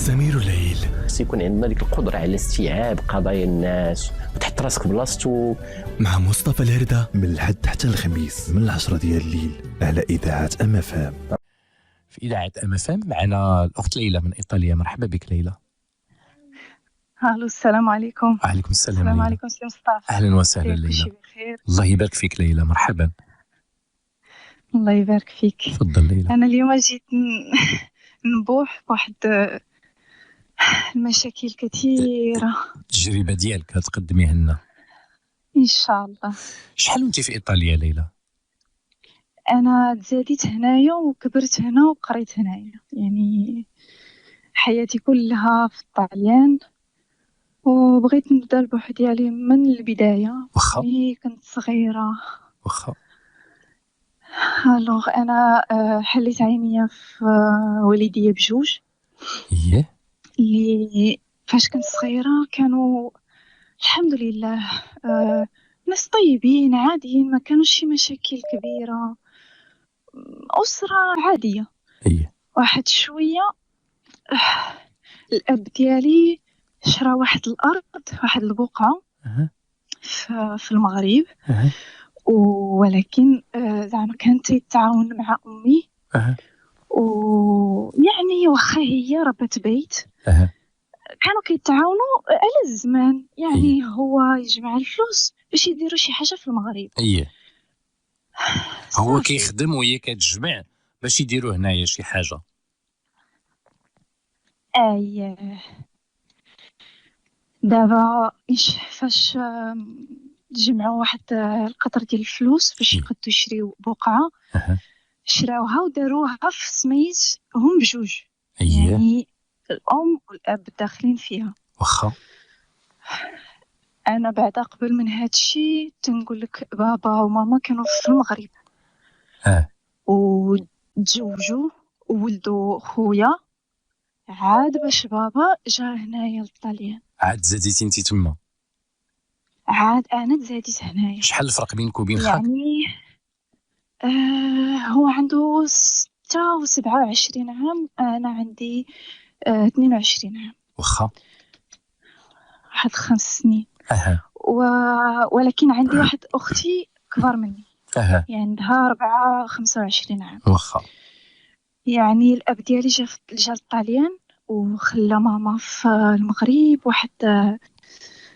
سمير ليل. سيكون عندنا ديك القدرة على استيعاب قضايا الناس وتحط راسك بلاصتو. مع مصطفى الهردة من الحد حتى الخميس من 10 ديال الليل على إذاعة أم-فام. في إذاعة أم-فام معنا الأخت ليلى من إيطاليا. مرحبا بك ليلى. الو السلام عليكم. وعليكم السلام. السلام ليلى. عليكم سي مصطفى. أهلا وسهلا ليلى. الله يبارك فيك ليلى. مرحبا. الله يبارك فيك. تفضل ليلى. انا اليوم جيت نبوح بواحد المشاكل كثيره. التجربة ديالك تقدميها لنا ان شاء الله. شحال وانت في إيطاليا ليلى؟ انا تزاديت هنايا وكبرت هنا وقريت هنايا، يعني حياتي كلها في الطليان، وبغيت نبدا البحث ديالي من البدايه. واخا. ملي كنت صغيره. واخا. الوغ انا حليت عينيا في والديا بجوج. ايه. اللي فاش كنت صغيره كانوا الحمد لله ناس طيبين عاديين، ما كانوش شي مشاكل كبيره، اسره عاديه. ايه. واحد شويه الاب ديالي شرا واحد الارض، واحد البقعه في المغرب. ولكن زعما كان تيتعاون مع امي. ويعني واخا هي ربات بيت كانوا كيتعاونوا على الزمان، يعني هو يجمع الفلوس باش يديروا شي حاجه في المغرب. ايه. هو كيخدم وهي كتجمع باش يديروا هنايا شي حاجه. اييه. دابا فاش جمعوا واحد القطر ديال الفلوس باش يقدروا يشريو بقعه، شراوها وداروها في سميت هم بجوج. يعني الام والاب داخلين فيها. واخا. انا بعد قبل من هادشي تنقول لك بابا وماما كانوا في المغرب وتزوجوا وولدوا خويا، عاد باش بابا جا هنايا للطليان عاد زاديتي انت تما. عاد انا تزاديت هنايا. شحال الفرق بينك وبين خاك؟ يعني هو عنده 27 عام، انا عندي 22 عام. واخا. واحد 5 سنين. ولكن عندي واحد اختي كبر مني. يعني عندها 25 عام. واخا. يعني الاب ديالي جا للطليان وخلى ماما في المغرب واحد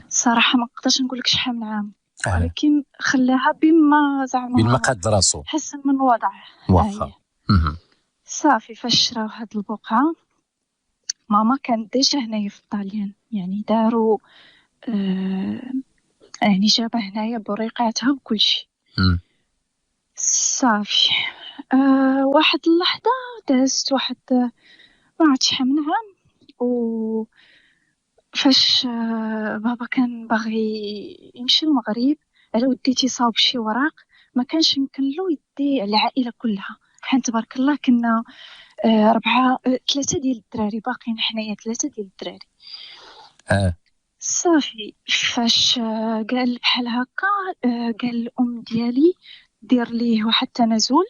صراحه ما نقدرش نقول لك شحال من عام، ولكن خلاها بما قد راسو حسن من وضعه. واخا. صافي فاش شراو هاد البقعه ماما كانت ديجا هنايا في الطليان، يعني داروا يعني جابها هنايا بريقاتها وكل شيء. صافي واحد اللحظه دازت واحد ما عرفتش شحال من عام، وفاش بابا كان باغي يمشي للمغرب على ودي تيصاوب شي وراق، ما كانش يمكن له يدي العائله كلها. حنا تبارك الله كنا 3 ديال الدراري، باقيين حنايا 3 ديال الدراري. صافي فاش قال بحال هكا قال الام ديالي دير ليه واحد التنازل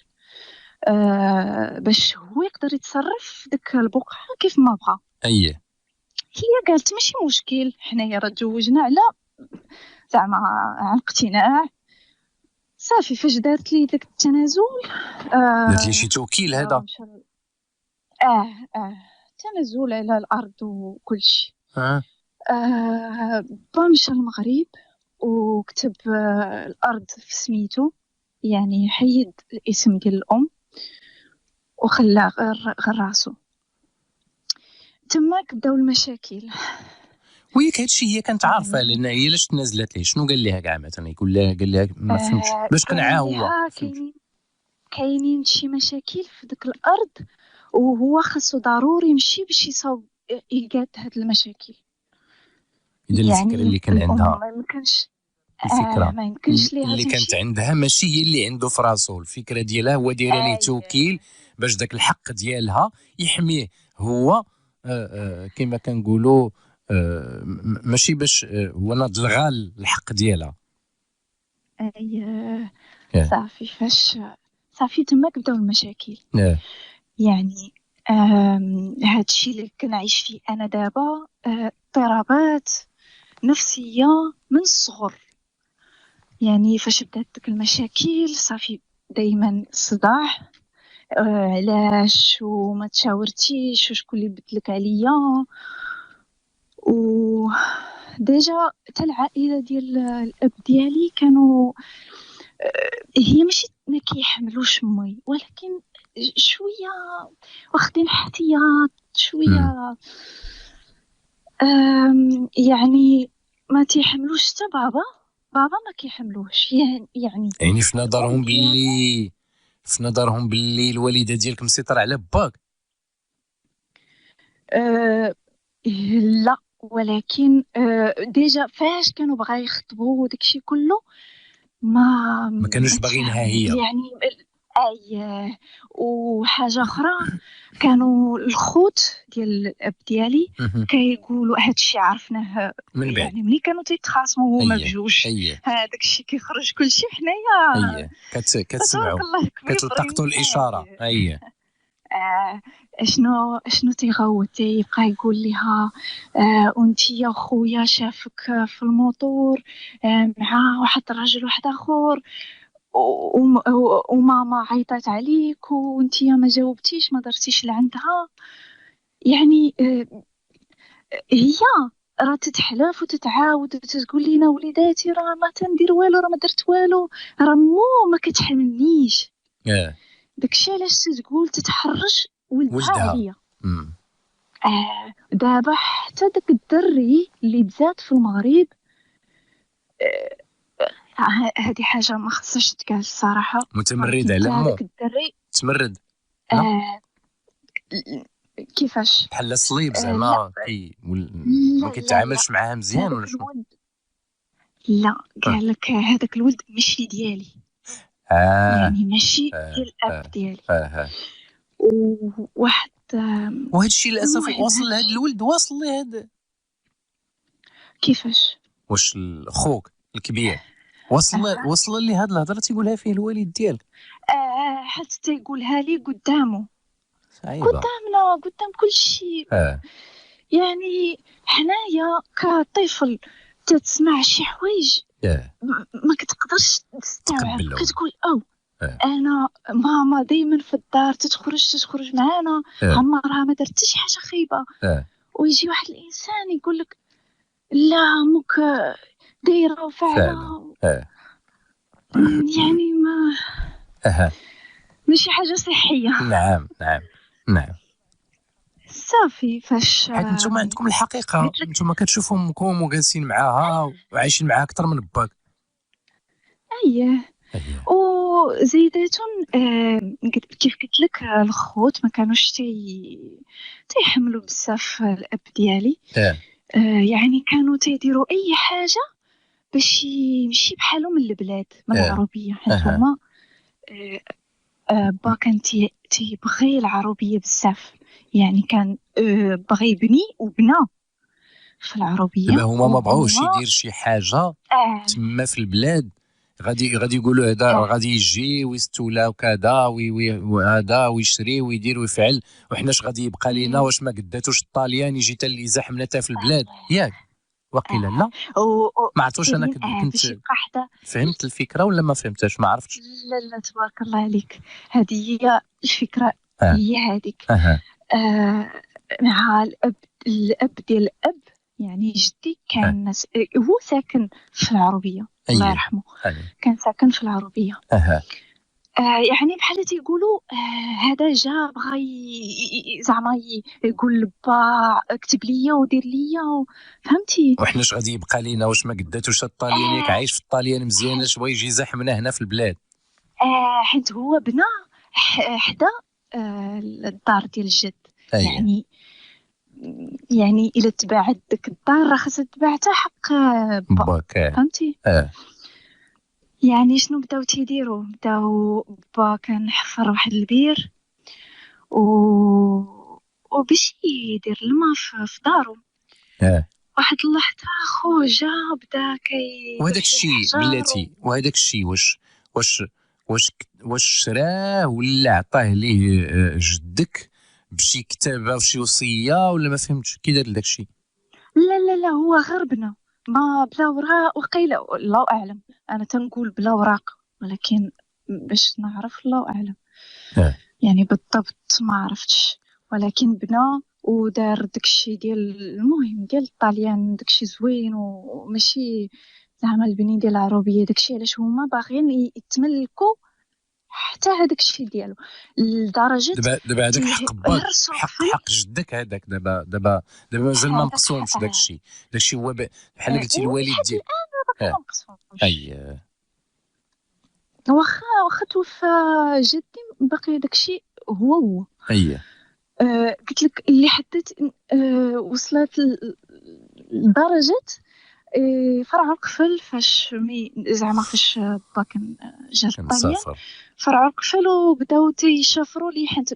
باش هو يقدر يتصرف ديك البقعه كيف ما بغى. اييه. هي قالت ماشي مشكل، حنايا راه تزوجنا على زعما عن اقتناع. صافي فاش دارت لي داك التنازل درت لي شي توكيل هذا. تنازل على الارض وكل شيء. با مشى للمغرب وكتب الارض في سميتو، يعني حيد الاسم ديال الام وخلى غير راسو. تماك بداو المشاكل. وياك هادشي هي كانت عارفه لان هي علاش تنازلت ليه؟ شنو قال لها كاع مثلا؟ يقول لها قال لها ما فهمتش باش قنعها هو. كاينين شي مشاكل في ديك الارض وهو خاصو ضروري يمشي باش يصاوب يقاد هاد المشاكل. اذا يعني الفكره اللي كان عندها ما يمكنش الفكره ما يمكنش ليها اللي كانت عندها ماشي هي اللي عنده في راسو. الفكره ديالها هو دايره ليه توكيل باش داك الحق ديالها يحميه هو. كما كنقولوا ماشي باش هو ناض الغال الحق ديالها. صافي فاش صافي تماك بداو المشاكل. يعني هاد الشيء اللي كنعيش فيه انا دابا اضطرابات نفسيه من الصغر. يعني فاش بدات ديك المشاكل صافي دايما صداع. علاش وما تشاورتيش وشكون اللي بدلك عليا. و ديجا حتى العائله ديال الاب ديالي كانوا هي ماشي ما كيحملوش مي، ولكن شويه واخدين احتياط شويه. يعني ما تيحملوش حتى بابا ما كيحملوش يعني في نظرهم باللي الوالده ديالك مسيطره على باك. لا، ولكن ديجا فاش كانوا بغا يخطبوا وداكشي كله ما كانوش باغينها هي. يعني اي. وحاجه اخرى كانوا الخوت ديال الاب ديالي كيقولوا هادشي عرفناه من بعد، يعني ملي كانوا تيتخاصموا هما بجوج هذاك الشيء كيخرج كلشي حنايا كتسمعوا كتلتقطوا الاشاره. شنو تيغوت تيبقى يقول لها وانتي يا خويا شافك في الموتور مع واحد الراجل واحد اخر وماما عيطات عليك وانتي ما جاوبتيش ما درتيش لعندها. يعني هي راه تتحلف وتتعاود وتقول لينا وليداتي راه ما تندير والو راه ما درت والو راه مو ما كتحملنيش. داكشي علاش تقول تتحرش ولدها عليا. دابا حتى داك الدري اللي تزاد في المغرب هذه حاجه ما خصهاش تقال الصراحه. متمرد على مو الدري تمرد كيفاش بحال صليب زعما ما كيتعاملش معاها مزيان ولا شنو؟ لا قال لك هذاك الولد ماشي ديالي. يعني ماشي ديال الاب ديالي. وواحد وهذا الشيء للاسف واصل لهذا الولد، واصل لهذا. كيفاش؟ واش خوك الكبير وصل لهاد الهضره تيقولها فيه الوالد ديالك؟ حتى تيقولها لي قدامه صعيبه قدامنا قدام كل شيء. يعني حنايا كطفل تسمع شي حوايج ما كتقدرش تستوعب. كتقول انا ماما دائما في الدار تخرج معانا عمرها ما درت شي حاجه خايبه. ويجي واحد الانسان يقول لك لا موك دايره وفعله. يعني ما ماشي حاجه صحيه. نعم صافي فاش حيت نتوما عندكم الحقيقه، نتوما كتشوفوا امكم وجالسين معاها وعايشين معاها اكثر من باك. وزيدات كيف قلت لك الخوت ما كانوش تيحملوا بزاف الاب ديالي. يعني كانوا تيديروا اي حاجه باش يمشي بحالهم من البلاد من العربيه. حيت هما با كان تيبغي العربيه بزاف. يعني كان بغى يبني وبنى في العربيه. دابا هما ما بغاوش يدير شي حاجه تما في البلاد. غادي يقولوا هذا غادي يجي ويستولى وكذا وهذا ويشري ويدير ويفعل، وحناش غادي يبقى لينا؟ واش ما قداتوش الطاليان يجي حتى اللي يزاحمنا حتى في البلاد ياك؟ وقيلا لا ما عرفتوش. انا كنت فهمت الفكره ولا ما فهمتهاش؟ ما عرفتش. لا تبارك الله عليك، هذه هي الفكره. هي هذيك مع الاب ديال الاب. يعني جدي كان هو ساكن في العربيه الله يرحمه. كان ساكن في العربيه. يعني بحال تيقولوا هذا جا بغى زعما يقول لبا اكتب ليا ودير ليا فهمتي. وحناش غادي يبقى لينا؟ واش ما قداتوش الطاليان؟ ياك عايش في الطاليان مزيان، اش بغى يجي يزاحمنا هنا في البلاد؟ حيت هو بنى حدا الدار ديال الجد. يعني الا تباعت ديك الدار راه خاصها تباع حتى حق باك فهمتي. يعني شنو بداو تيديروا؟ با كان حفر واحد البير وباش يدير الماء في دارو. واحد اللحظه خو جا بدا وهذاك الشيء بلاتي، وهذاك الشيء واش شراه ولا عطاه ليه جدك بشي كتابه وشي وصيه ولا ما فهمتش كي دار داك الشيء؟ لا هو غير بنا ما بلا وراق، وقيله الله اعلم. انا تنقول بلا وراق، ولكن باش نعرف الله اعلم. اه يعني بالضبط ما عرفتش، ولكن بنا ودار داكشي ديال المهم ديال الطاليان، داكشي زوين وماشي زعما البنين ديال العربيه. داكشي علاش هما باغيين يتملكوا حتى هذاك الشيء ديالو لدرجه دابا هذاك حق باك، هرسوا حق جدك هذاك. دابا مازال ما هذاك مقسومش داك الشيء. داك الشيء هو بحال قلتي الوالد لحد ديال. الان ما اه مقسومش. اي واخا توفى جدي باقي داكشي هو اي قلت لك اللي حدت وصلت لدرجه فرع القفل فاش زعما فاش با كان جا الطاليان كنسافر. فرع القفل وبداو تيشافروا لي حيت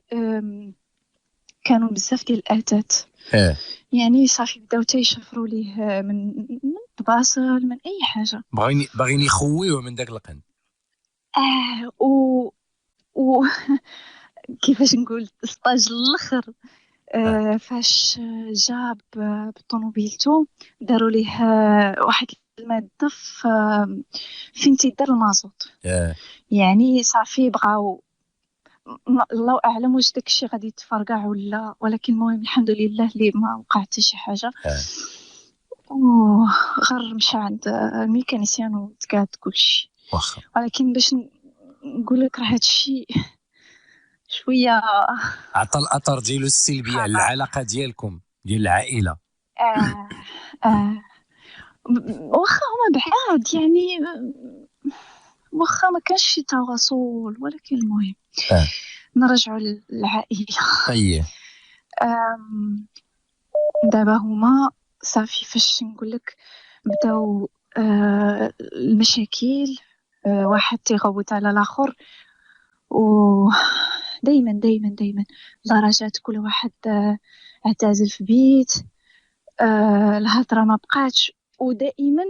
كانوا بزاف ديال الاتات. اه يعني صافي بداو تيشافروا ليه من الباصل من اي حاجه. باغيين يخويوه من داك القن. و كيفاش نقول ستاج الاخر فاش جاب بطوموبيلتو داروا ليه واحد الماده فين تيدار المازوت. يعني صافي بغاو الله اعلم واش داكشي غادي يتفرقع ولا، ولكن المهم الحمد لله اللي ما وقع حتى شي حاجه. غير مشى عند الميكانيسيان وتقاد كلشي. واخا ولكن باش نقول لك راه هادشي شويه عطى الاثر ديالو السلبي على العلاقه ديالكم ديال العائله. واخا هما بعاد يعني واخا ما كانش شي تواصل، ولكن المهم نرجعوا للعائله. اييه دابا هما صافي فاش نقول لك بداو المشاكل، واحد تيغوت على الاخر، ودايما دايما دايما درجات كل واحد اعتزل في بيت. الهضره ما بقاتش، ودائما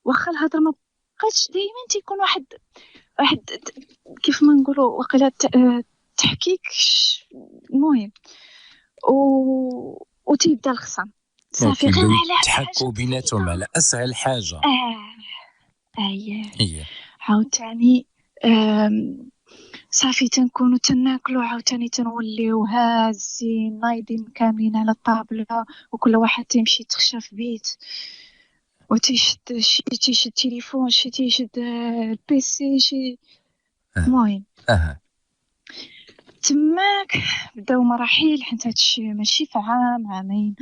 واخا الهضره ما بقاتش دائما تيكون واحد كيف ما نقولوا وقيله تحكيك المهم وتيبدا الخصام صافي غير على تحكوا بيناتهم على اسهل حاجه. اييه عاوتاني صافي تنكونوا تناكلوا، عاوتاني تنوليو هازين نايضين كاملين على الطابله، وكل واحد تيمشي يتخشى في بيت وتيشد تيشد التليفون، شي تيشد البيسي، شي المهم تماك بداو مراحل. حيت هادشي ماشي في عام عامين،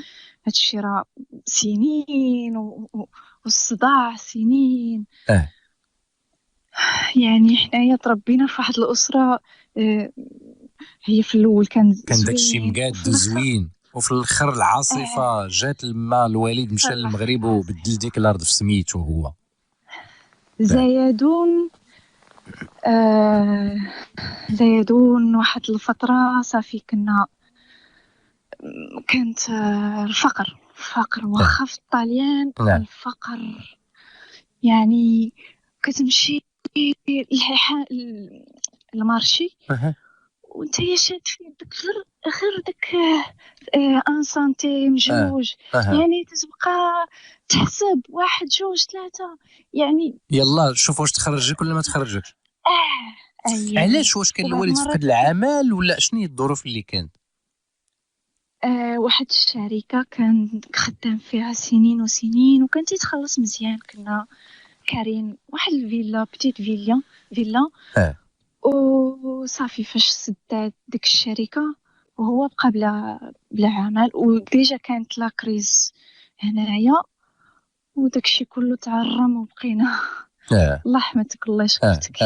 هادشي راه سنين والصداع سنين. يعني حنايا تربينا في واحد الاسره هي في الاول كان داكشي مقاد زوين، وفي الاخر العاصفه جات لما الوالد مشى للمغرب وبدل ديك الارض في سميتو هو زيدون. واحد الفتره صافي كانت الفقر واخا في الطاليان. الفقر يعني كتمشي المارشي وانت شاد في يدك غير داك ان سنتيم جوج. يعني تتبقى تحسب 1 2 3 يعني يلا شوف واش تخرجك ولا ما تخرجكش. علاش؟ واش كان الوالد فقد العمل ولا شنو هي الظروف اللي كانت؟ واحد الشركه كان خدام فيها سنين وسنين وكان تيتخلص مزيان. كنا كارين واحد الفيلا بتيت فيلا وصافي فاش سدات ديك الشركه وهو بقى بلا عمل، وديجا كانت لا كريز هنايا وداكشي كله تعرم وبقينا الله يحمدك الله يشكرتك.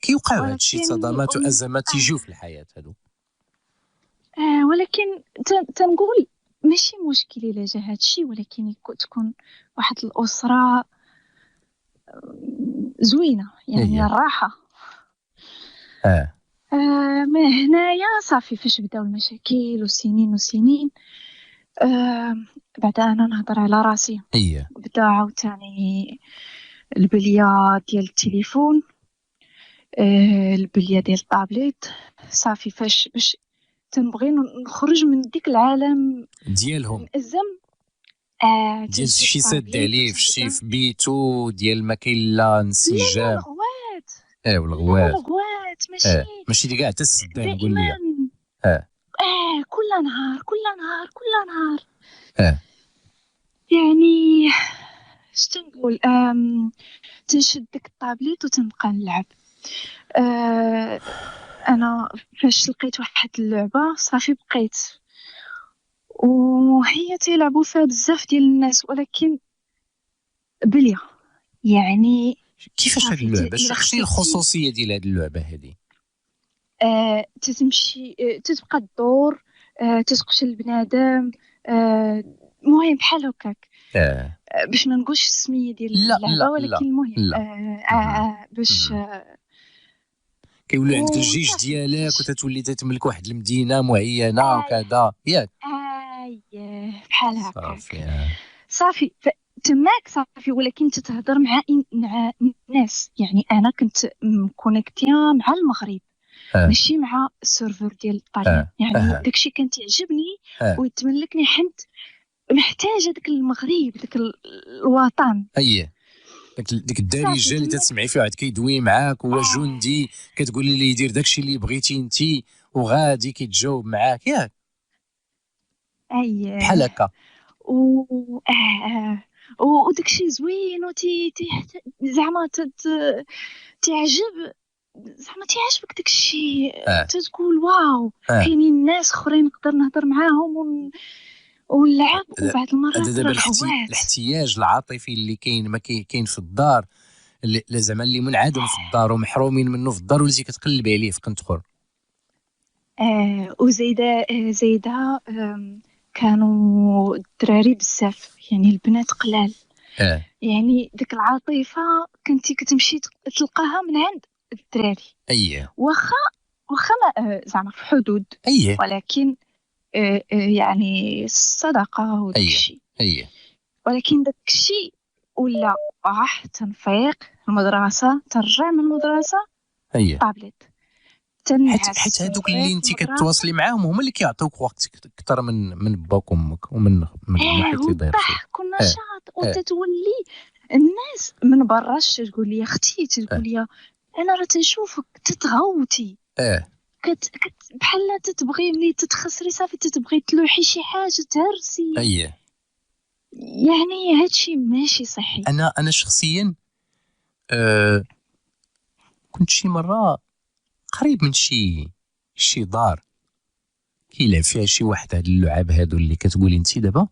كيوقع هادشي صدمات وازمات تيجيو في الحياه هادو. ولكن تنقول ماشي مشكل الا جا هادشي، ولكن تكون واحد الاسره زوينه يعني الراحه. ما هنايا صافي فاش بداو المشاكل وسنين بعد انا نهضر على راسي. بدا عاوتاني البليه ديال التليفون، البليه ديال الطابليت. صافي فاش باش تنبغي نخرج من ديك العالم ديالهم الزم. ديال شي سد عليه في شي في بيتو ديال ما كاين لا انسجام. الغوات والغوات الغوات ماشي اللي كاع حتى السدان نقول ليا. كل نهار اه يعني اش تنقول تنشد ديك الطابليت وتنبقى نلعب. انا فاش لقيت واحد اللعبه صافي بقيت، وهي تيلعبوا فيها بزاف ديال الناس، ولكن بليا يعني كيفاش هاد اللعبه؟ شنو الخصوصيه ديال هاد اللعبه هذه؟ تتمشي تتبقى الدور، تتقتل بنادم، المهم بحال هكاك. باش ما نقولش السميه ديال اللعبه، ولكن المهم باش كيولي عندك الجيش ديالك وتتولي تتملك واحد المدينه معينه وكذا ياك. بحال هكاك صافي تماك صافي. ولكن تتهضر مع الناس، يعني انا كنت مكونيكتيا مع المغرب ماشي مع السيرفر ديال الطاليان. يعني داكشي كان تعجبني ويتملكني، حيت محتاجه داك المغرب، داك الوطن. ديك الدارجه اللي تسمعي فيه واحد كيدوي معاك هو جندي، كتقولي ليه يدير داكشي اللي بغيتي انت وغادي كيتجاوب معاك ياك. بحال هكا. وداكشي زوين زعما تعجب، زعما تعجبك داكشي. تتقول واو كاينين ناس اخرين نقدر نهضر معاهم ونلعب. وبعد المرات دابا الاحتياج العاطفي اللي كاين ما كاين في الدار، اللي زعما اللي منعدم في الدار ومحرومين منه في الدار، وليتي كتقلبي عليه في كنت اخر. وزيدا كانوا الدراري بزاف، يعني البنات قلال. يعني ديك العاطفه كنتي كتمشي تلقاها من عند الدراري. واخا زعما في حدود، ولكن يعني الصداقه وداكشي. ولكن داكشي ولا تنفيق المدرسه، ترجع من المدرسه طابليت حيت هذوك اللي انت كتواصلي معاهم هما اللي كيعطيوك وقت اكثر من باك وامك ومن المحيط اللي داير فيه. كنا نشاط وتتولي الناس من برا تقول لي اختي، تقول لي انا راه تنشوفك تتغوتي. بحال تتبغي ملي تتخسري صافي تتبغي تلوحي شي حاجه تهرسي. يعني هادشي ماشي صحي. انا شخصيا كنت شي مره قريب من شي دار كيلعب فيها شي واحد هاد اللعاب هادو اللي كتقولي انت دابا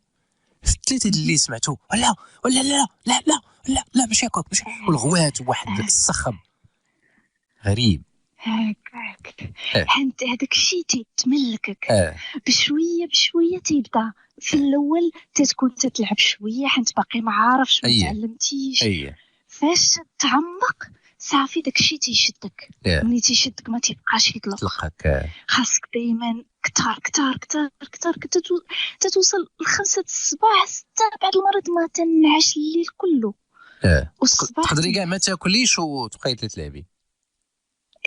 في الثلاثه اللي سمعتو لا لا لا لا لا لا لا ماشي هكاك، ماشي والغوات واحد الصخب غريب هكاك. حنت هذاك الشيء تيتملكك بشويه بشويه. تيبدا في الاول تتكون تتلعب شويه حنت باقي ما عارفش ما تعلمتيش. فاش تعمق صافي داكشي تيشدك. ملي تيشدك ما تيبقاش يطلقك. خاصك دائما كتار كتار كتار كتار تتوصل ل5 الصباح 6 بعد المرات ما تنعش الليل كله. والصباح تقدري كاع ما تاكليش وتبقاي تلعبي.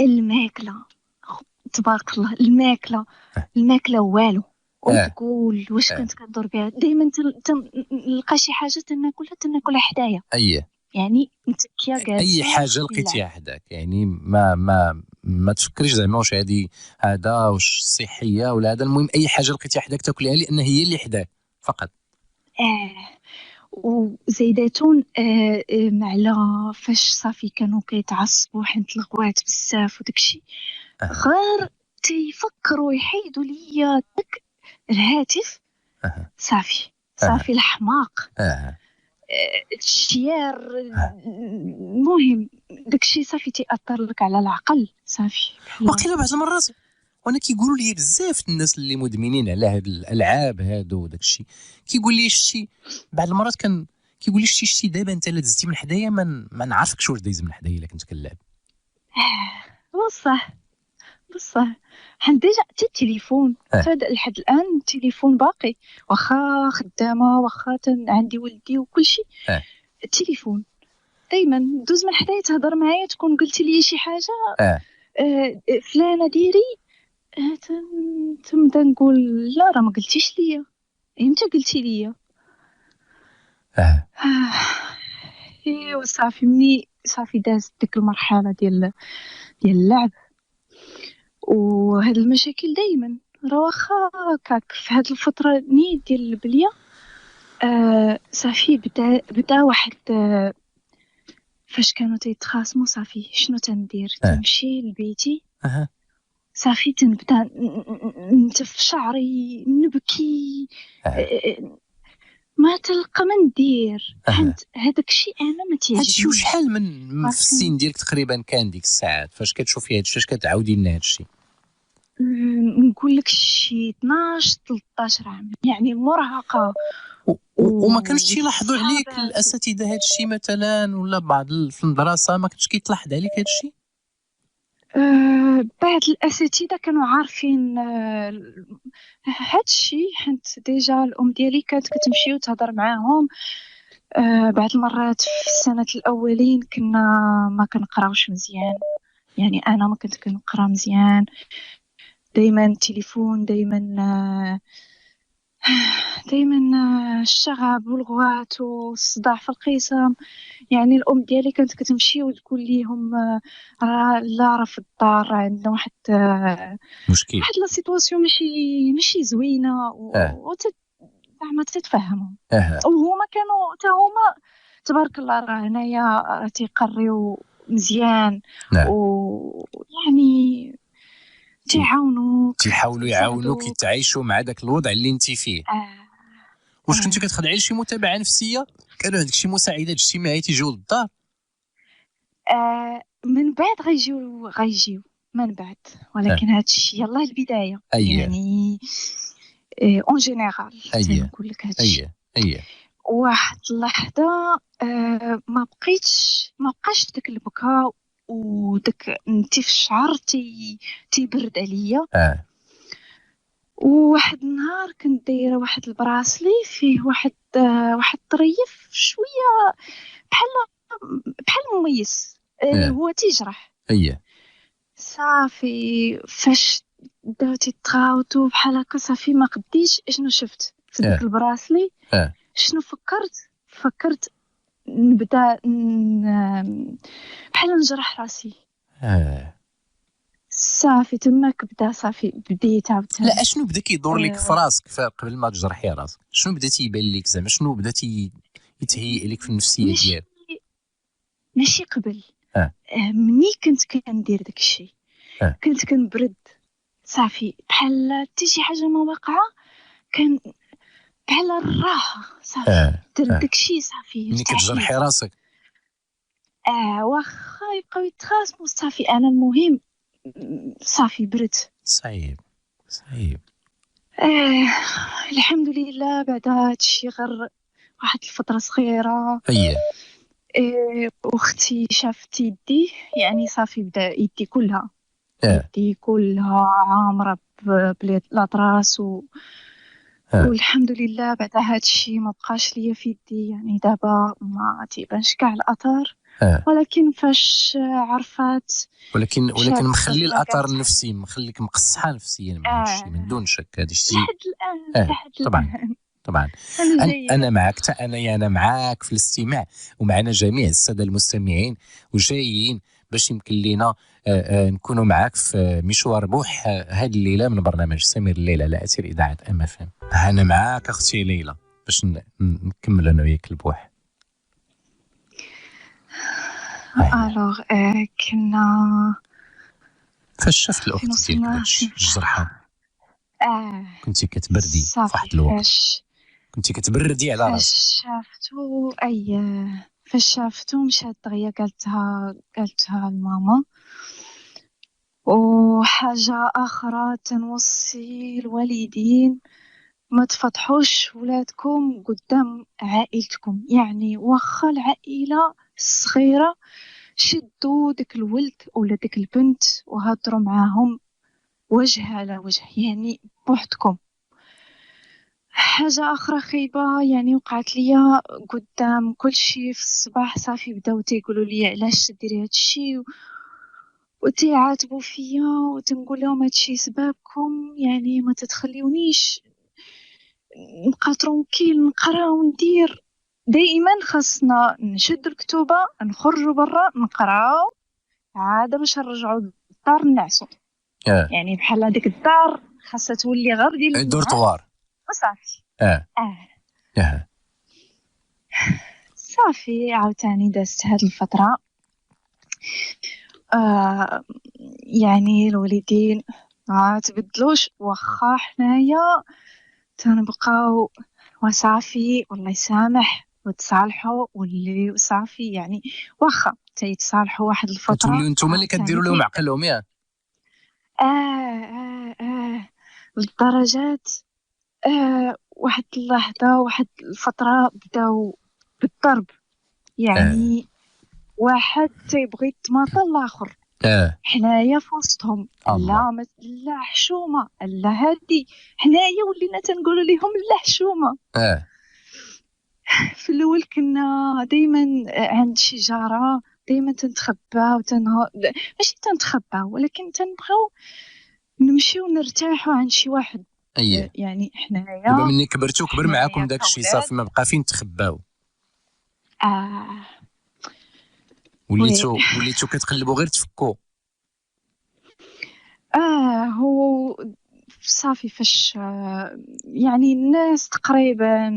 الماكله تبارك الله، الماكله والو. وتقول واش كنت كندور بها. دائما نلقى شي حاجه تناكلها حدايا. يعني متكيه جالسه اي حاجه لقيتيها حداك، يعني ما تفكريش زعما واش هذا واش صحيه ولا هذا. المهم اي حاجه لقيتيها حداك تاكليها لان هي اللي حداك فقط. وزيداتون معلا فاش صافي كانوا كيتعصبوا حيت الغوات بزاف وداكشي. غير تيفكروا يحيدوا ليا داك الهاتف. صافي الحماق الشيار. المهم داكشي صافي تيأثر لك على العقل صافي. وقيلا بعض المرات وانا كيقولوا لي بزاف الناس اللي مدمنين على هاد الالعاب هادو وداكشي، كيقول لي شتي بعض المرات كيقول لي شتي دابا انت لا دزتي من حدايا ما نعرفكش واش دايز من حدايا الا كنت كنلعب. بصح ديجا حتى التليفون لحد الان التليفون باقي واخا خدامه واخا عندي ولدي وكل شيء. التليفون دائما دوز من حدايا تهضر معايا تكون قلتي لي شي حاجه فلانه ديري تنبدا نقول لا راه ما قلتيش ليا، امتى قلتي ليا؟ اه ايوا صافي مني صافي دازت ديك المرحله ديال اللعب. وهاد المشاكل دايما راه واخا هكاك في هاد الفتره نيت ديال البليه. صافي بدا واحد فاش كانوا تيتخاصموا صافي شنو تندير؟ تنمشي لبيتي اها صافي تنبدا نتف شعري نبكي. ما تلقى ما ندير حيت هذاك الشيء انا ما هادشي تعجبنيش. وشحال من في السن ديالك تقريبا كان ديك الساعات فاش كتشوفي هادشي، فاش كتعاودي لنا هادشي؟ نقول لك شي 12 13 عام، يعني المراهقه. وما كانش تيلاحظوا عليك والصحابات الاساتذه هادشي مثلا، ولا بعض في المدرسه ما كانش كيتلاحظ عليك هادشي؟ بعض الاساتذه كانوا عارفين هادشي، حيت ديجا الام ديالي كانت كتمشي وتهضر معاهم. بعض المرات في السنه الاولين كنا ما كنقراوش مزيان، يعني انا ما كنت كنقرا مزيان، دائما التليفون، دائما الشغب والغوات والصداع في القسم. يعني الام ديالي كانت كتمشي وتقول ليهم راه في الدار راه عندنا مشكل. واحد لا سيتواسيون ماشي زوينه زعما تتفهمهم. وهما كانوا حتى هما تبارك الله راه هنايا راه تيقريو مزيان. ويعني تيحاولوا يعاونوك يتعايشوا مع داك الوضع اللي انت فيه. واش كنتي كتخضعي لشي متابعه نفسيه؟ كانوا عندك شي مساعدات اجتماعيه تيجيو للدار؟ من بعد غيجيو من بعد، ولكن هادشي يلا البدايه. يعني اون جينيرال تنقول لك هادشي. واحد اللحظه ما بقاش داك البكا وداك نتيف الشعر تيبرد عليا. وواحد النهار كنت دايره واحد البراسلي فيه واحد الطريف شويه بحال مميز. هو تيجرح. صافي فاش بداو تيتغاوتوا بحال هكا صافي ما قديش اشنو شفت في داك البراسلي. شنو فكرت نبدا بحال نجرح راسي. صافي تماك بديت عاوتاني. لا اشنو بدا كيدور لك في راسك قبل ما تجرحي راسك؟ شنو بدا تيبان لك زعما؟ شنو بدا يتهيئ لك في النفسيه ديالك؟ ماشي قبل. مني كنت كندير داك الشيء كنت كنبرد صافي بحال حتى شي حاجه ما واقعه، كان بحال الراحه صافي درت داك الشيء صافي ملي كتجرحي راسك. واخا يبقاو يتخاصموا صافي انا المهم صافي برت. صعيب الحمد لله بعد هادشي غير واحد الفتره صغيره. اختي شافت يدي، يعني صافي بدا يدي كلها عامره بالاطراس والحمد لله بعد هادشي ما بقاش ليا في يدي. يعني دابا ما تيبانش كاع الاثار، ولكن فاش عرفات ولكن مخلي الاثار النفسي، مخليك مقصحه نفسيا من هادشي من دون شك. هذا الشيء لحد الان طبعا انا معاك في الاستماع، ومعنا جميع الساده المستمعين وجايين باش يمكن لينا نكونوا معاك في مشوار بوح هذه الليله من برنامج سمير الليل على اثير اذاعه MFM. انا معاك اختي ليلى باش نكمل انا وياك البوح. الوغ كنا فاش شفت الاخت ديالك داكشي الجرحه كنتي كتبردي فواحد الوقت، كنتي كتبردي على راسك. فاش شافتو مشات دغيا قالتها لماما. وحاجه اخرى تنوصي الوالدين ما تفضحوش ولادكم قدام عائلتكم. يعني واخا العائله الصغيره شدوا داك الولد ولا داك البنت وهضروا معاهم وجه على وجه، يعني بوحدكم. حاجه اخرى خيبه يعني وقعت ليا قدام كل شيء في الصباح. صافي بداو تيقولوا لي علاش ديري هادشي وتيعاتبوا فيا وتنقول لهم هادشي سبابكم، يعني ما تتخليونيش نبقى ترونكيل نقرا وندير. دائما خاصنا نشد الكتوبه نخرجوا برا نقراو عاد باش نرجعوا للدار نعسو. يعني بحال هذيك الدار خاصها تولي غير ديال الناس دورتوار وصافي. اه صافي عاوتاني دازت هاد الفتره. يعني الوالدين ما تبدلوش، واخا حنايا تنبقاو وصافي والله يسامح وتصالحوا واللي صافي، يعني واخا تيتصالحوا واحد الفتره كتوليو نتوما اللي كديروا لهم عقلهم ياك. للدرجات واحد اللحظه واحد الفتره بداو بالضرب، يعني واحد تيبغي يتماطى الاخر حنايا في وسطهم. لا حشومه لا هادي، حنايا ولينا تنقولوا لهم لا حشومه. في الاول كنا دائما عند شي جاره دائما تنتخبى ماشي تنتخبى، ولكن تنبغيو نمشيو نرتاحوا عند شي واحد. يعني حنايا دابا ملي كبرتوا كبر معاكم داك الشيء صافي ما بقى فين تخباو. وليتو كتقلبوا غير تفكوا. هو صافي فاش يعني الناس تقريبا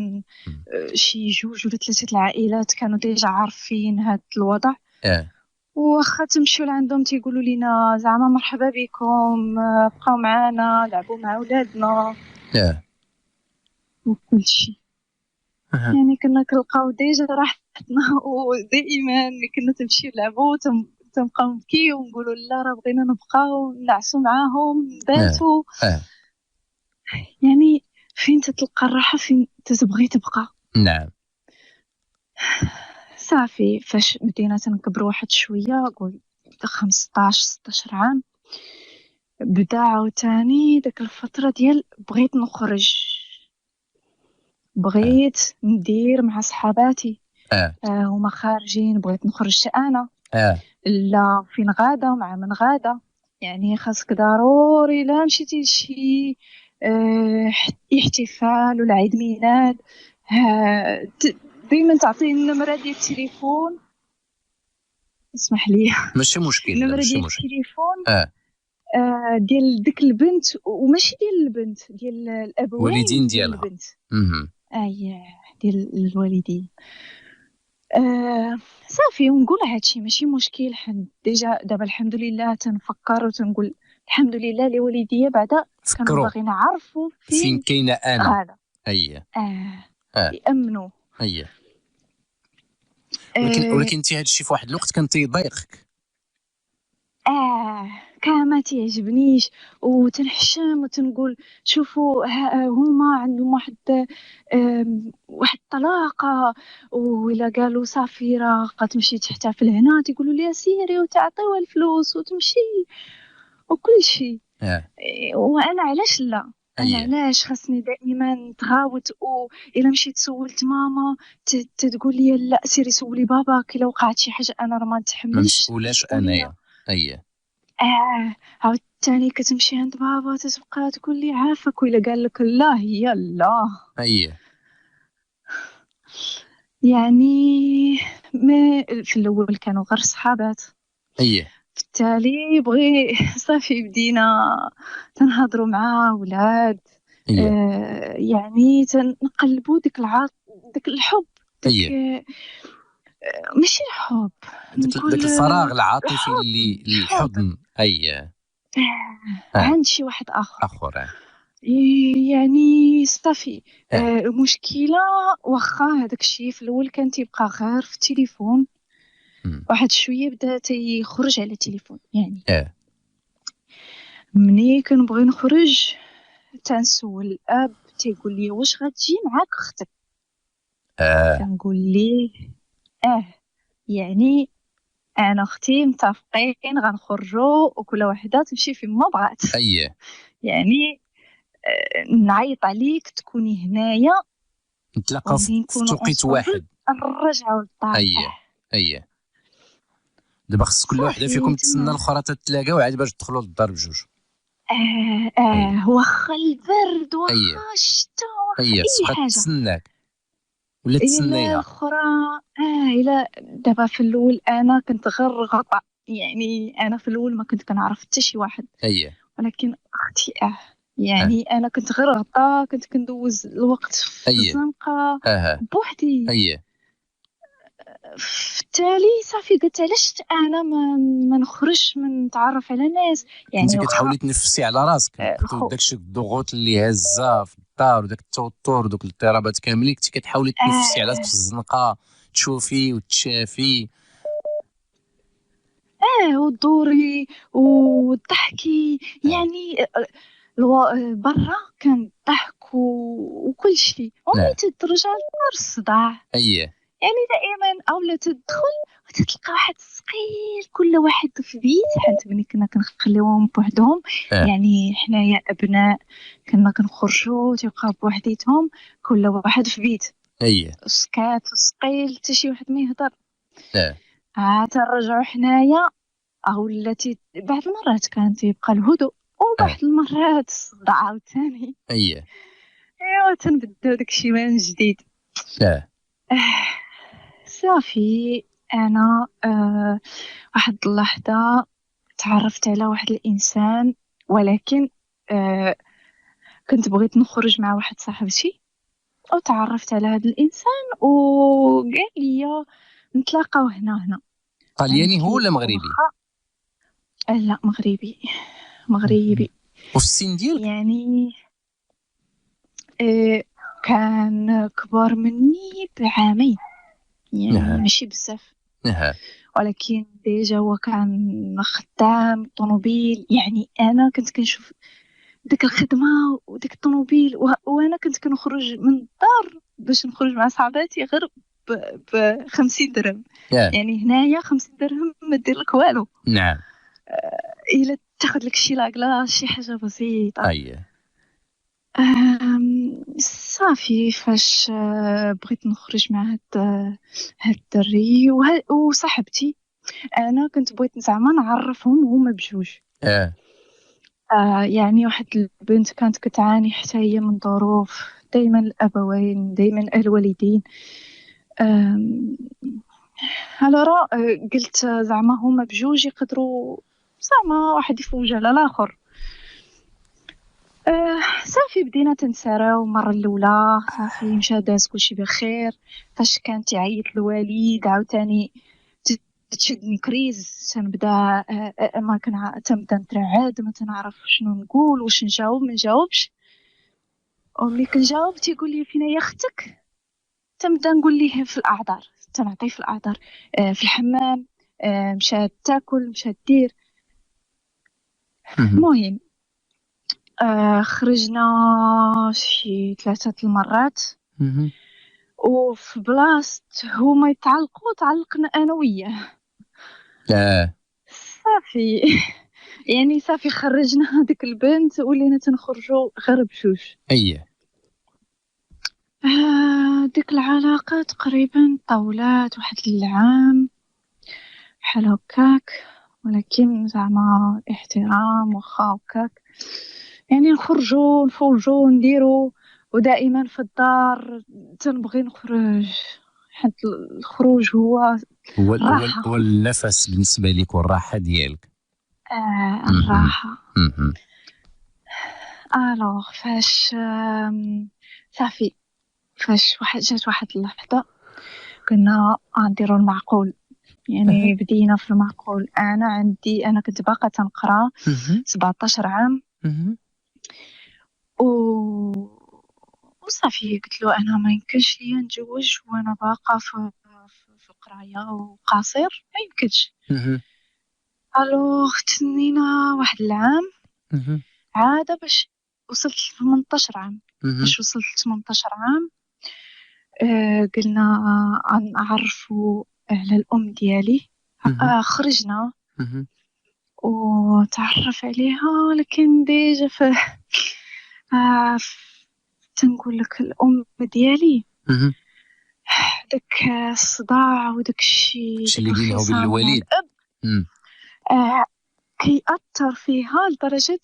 شي 2 ولا 3 العائلات كانوا ديجا عارفين هاد الوضع. واخا تمشيو لعندهم تيقولوا لينا زعما مرحبا بكم، بقاو معانا لعبوا مع ولادنا وكل شيء. يعني كنا كنلقاو ديجا راحتنا، ودائما ملي كنا تمشيو لعبوا تنبقاو نبكيو ونقولوا لا راه بغينا نبقاو نعسوا معاهم نباتوا. يعني فين تتلقى الراحه، فين تتبغي تبقى. نعم صافي فاش بدينا تنكبروا واحد شويه، قول 15 16 عام، بدا عاوتاني داك الفتره ديال بغيت نخرج، بغيت ندير مع صحاباتي. هما خارجين بغيت نخرج انا. لا فين غادا مع من غادا، يعني خاصك ضروري لا مشيتي لشي احتفال ولا عيد ميلاد دائما تعطيني النمره ديال التليفون. اسمح لي ماشي مشكل النمره ديال التليفون ديال ديك البنت، وماشي ديال البنت ديال الابوين والدين ديال ديالها. البنت. ديال الوالدين. صافي ونقول هادشي ماشي مشكل. ديجا دابا الحمد لله تنفكر وتنقول الحمد لله لوالديا بعدا كانوا باغيين يعرفوا فين كاينه انا. هذا يامنوا. ولكن انت هادشي في واحد الوقت كان تيضايقك. كان ما تعجبنيش وتنحشم وتنقول شوفوا هما عندهم واحد الطلاقه، وإلا قالوا صافي راه غتمشي تحتفل هنا تيقولوا لي سيري وتعطيوها الفلوس وتمشي وكل شيء. وانا علاش لا؟ انا علاش خاصني دائما نتغاوت، والا مشيت سولت ماما تقول لي لا سيري سولي باباك الا وقعت شي حاجه انا راه ما نتحملش. مسؤولاش انايا. عاوتاني كتمشي عند بابا تتبقى تقول لي عافاك، وإلا قال لك لا هي لا. يعني في الاول كانوا غير صحابات. بالتالي بغي صافي بدينا تنهضروا مع ولاد. يعني تنقلبوا ديك الحب، ماشي الحب، داك الفراغ العاطفي اللي الحضن. عند شي واحد اخر. يعني صافي المشكله واخا هذاك الشيء في الاول كان تيبقى غير في التليفون، واحد شويه بدا تيخرج على التليفون. يعني مني كنبغي نخرج تنسول الاب تيقول لي واش غتجي معاك اختك. كنقول ليه يعني انا اختي متفقين غنخرجوا وكل وحده تمشي فين ما بغات. يعني نعيط عليك تكوني هنايا نتلاقاو في توقيت واحد نرجعوا للدار. دابا خص كل وحده صافي فيكم تسنى تما. الاخرى تتلاقاو عاد باش تدخلوا للدار بجوج. واخا البرد أيه. واخا الشتا واخا هي اي تبقى حاجه. تسناك ولا الا تسنيها. الاخرى الا دابا في الاول انا كنت غير غطا، يعني انا في الاول ما كنت كنعرف حتى شي واحد، هي ولكن اختي يعني انا كنت غير غطا، كنت كندوز الوقت في أيه. الزنقه بوحدي. هي في التالي صافي قلت علاش انا ما نخرجش من نتعرف على ناس، انت يعني واخا كتحاولي تنفسي على راسك الخو داكشي الضغوط اللي هزه في الدار وداك التوتر ودوك الاضطرابات كاملين كنتي كتحاولي تنفسي على راسك في الزنقه تشوفي وتشافي. ودوري وضحكي يعني برا كان ضحك وكل شيء، وملي تدرج على الدار الصداع. اييه يعني دائما اولا تدخل وتتلقى واحد ثقيل، كل واحد في بيت، حيت ملي كنا كنخليوهم بوحدهم يعني حنايا ابناء كنا كنخرجوا تيبقاو بوحديتهم، كل واحد في بيت. اييه سكات وثقيل حتى شي واحد ما يهضر. تنرجعوا حنايا ولاتي بعض المرات كان تيبقى الهدوء، وبعض المرات الصداع عاوتاني. اييه ايوا تنبداو داكشي من جديد. صافي انا واحد اللحظه تعرفت على واحد الانسان، ولكن كنت بغيت نخرج مع واحد صاحبتي، وتعرفت على هذا الانسان وقال لي نتلاقاو هنا. طلياني هو ولا مغربي؟ لا مغربي. وفي السن ديالك؟ يعني كان كبار مني بعامين، يعني ماشي بزاف، ولكن ديجا هو كان خدام طوموبيل. يعني انا كنت كنشوف ديك الخدمه وديك الطوموبيل وانا كنت كنخرج من الدار باش نخرج مع صحاباتي غير ب 50 درهم. يعني هنايا 50 درهم ما دير لك والو. نعم. الا تاخذ لك شي لاكلا شي حاجه بسيطه. صافي فاش بغيت نخرج مع هاد الدري وصاحبتي، انا كنت بغيت زعما نعرفهم هما بجوج. يعني واحد البنت كانت كتعاني حتى هي من ظروف، دائما الابوين دائما الوالدين. alors قلت زعما هما بجوج يقدروا زعما واحد يفوج على الاخر. صافي بدينا تنسراو المره الاولى، صافي مشى داز كلشي بخير. فاش كان تعيط الوالد عاوتاني تشدني كريز، تنبدا ما تنبدا نترعد، ما تنعرف شنو نقول، واش نجاوب ما نجاوبش. وملي كنجاوب تيقول لي فين هي اختك، تنبدا نقول ليه في الاعذار، تنعطيه في الاعذار. في الحمام، مشات تاكل، مشات دير. المهم خرجنا شي 3 المرات، وفي بلاصه هما يتعلقوا تعلقنا انا وياه. صافي يعني صافي خرجنا هذيك البنت ولينا تنخرجوا غير بجوج. ديك العلاقه تقريبا طولات واحد العام بحال هكاك، ولكن زعما احترام واخا هكاك، يعني نخرجوا نفوجوا نديروا. ودائما في الدار تنبغي نخرج، حيت الخروج هو النفس بالنسبه لك والراحه ديالك. الراحه. الوغ فاش صافي فاش جات واحد اللحظه كنا غنديروا المعقول، يعني بدينا في المعقول. انا كنت باقا تنقرا 17 عام، وصافي قلت له انا ما يمكنش ليا نتزوج وانا باقا في القرايه وقاصر، ما يمكنش. الوغ تنينا واحد العام عاد باش وصلت 18 عام. باش وصلت 18 عام قلنا نعرفوا على الام ديالي. خرجنا وتعرف عليها، لكن ديجا تنقول لك الام ديالي داك الصداع وداك الشيء اللي بينه وبين الوالد. كيأثر فيها لدرجة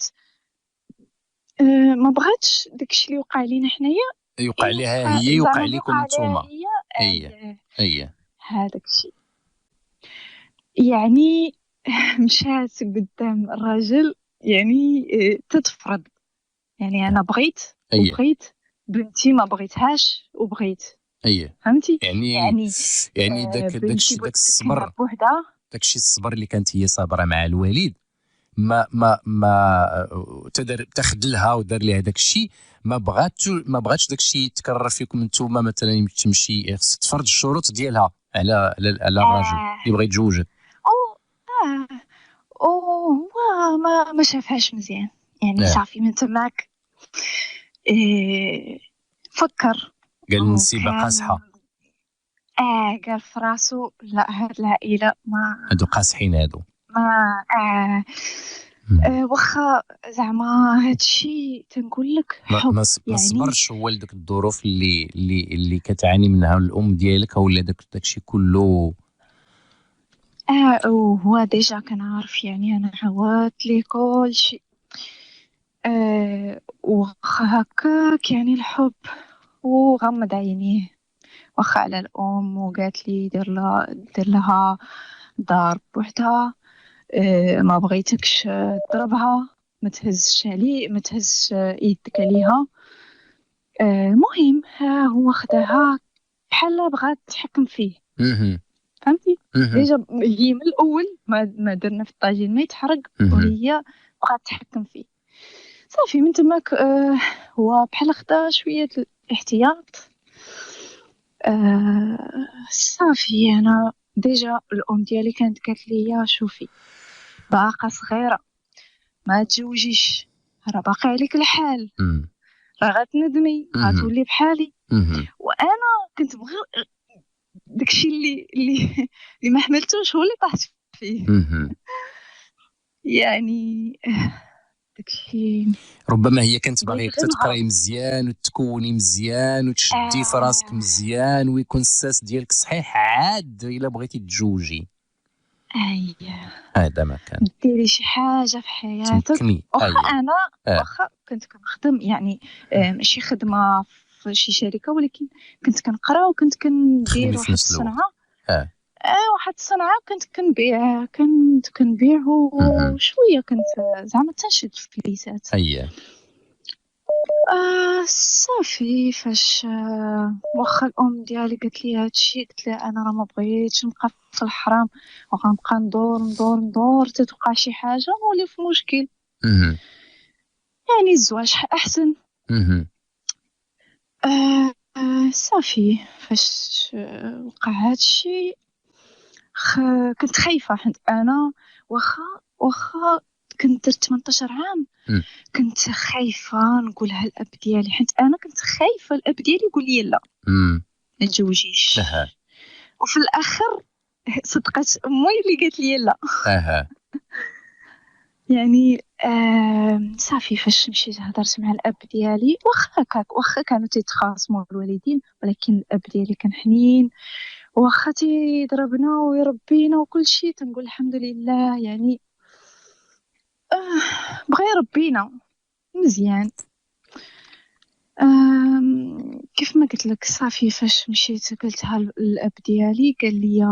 ما بغاتش داكشي اللي وقع لينا حنايا يوقع لها هي، يوقع زعما لكم يوقع نتوما. ليها هي. هي هذاك الشيء يعني مشات قدام الراجل يعني تتفرض. يعني انا بغيت هي وبغيت، بنتي ما بغيتهاش وبغيت، هي فهمتي؟ يعني يعني بنتي داك بغيت تسكنها الصبر، بوحدها. داكشي الصبر اللي كانت هي صابره مع الوالد، ما تاخذ لها ودار لها داك الشيء، ما بغاتش داك الشيء يتكرر فيكم نتوما. مثلا تمشي خص تفرض الشروط ديالها على الراجل اللي بغى يتزوجك. او هو ما شافهاش مزيان يعني. اه صافي من تماك فكر قال نسيبه وكان قاصحه. قال في راسو لا، هاد العائلة هادو قاصحين هادو. ما واخا زعما هادشي تنقول لك حب ما يعني. صبرش هو لديك الظروف اللي كتعاني منها الام ديالك، ولا داكشي كله. وهو ديجا كان عارف يعني. انا عاودت ليه كل شيء واخا هكاك يعني الحب، وغمض عينيه واخا على الام وقالت لي دير لها دار بوحدها. ما بغيتكش تضربها، ما تهزش عليه، ما تهزش يدك عليها. المهم هو خداها بحال بغات تحكم فيه، فهمتي؟ ديجا هي من الاول ما درنا في الطاجين ما يتحرق وهي بغات تحكم فيه. صافي من تماك هو بحال خدا شويه الاحتياط. صافي انا ديجا الام ديالي كانت قالت لي شوفي باقا صغيره ما تزوجيش، راه باقي عليك الحال، راه غتندمي غتولي بحالي. وانا كنت بغي داكشي اللي ما حملتوش هو اللي طاحت فيه. يعني داكشي ربما هي كانت بغيت باغيك غير نهرب. تتقراي مزيان وتكوني مزيان وتشدي في راسك مزيان ويكون الساس ديالك صحيح، عاد الا بغيتي تزوجي هذا ما كان ديري شي حاجه في حياتك. تمكني. واخا أيه. انا واخا كنت كنخدم يعني ماشي خدمه في شي شركه، ولكن كنت كنقرا وكنت كندير تخدمي في واحد نفس الوقت. الصنعه. واحد الصنعه كنت كنبيع وشويه كنت زعما تنشد في الفليسات. أيه. صافي فاش واخا الام ديالي قالت لي هادشي، قلت لها انا راه ما بغيتش نبقى في الحرام وغنبقى ندور تتوقع شي حاجه ونولي في مشكل. يعني الزواج احسن. صافي فاش وقع هادشي كنت خايفه، حيت انا واخا كنت درت 18 عام كنت خايفه نقولها الاب ديالي، حيت انا كنت خايفه الاب ديالي يقول لي لا ما تزوجيش. وفي الاخر صدقت امي اللي قالت لي لا. يعني صافي فاش مشيت هضرت مع الاب ديالي، واخا كانوا تيتخاصموا الوالدين، ولكن الاب ديالي كان حنين، واخا تيضربنا ويربينا وكل شيء تنقول الحمد لله. يعني بغى يربينا مزيان. كيف ما قلت لك صافي فاش مشيت قلتها للاب ديالي قال لي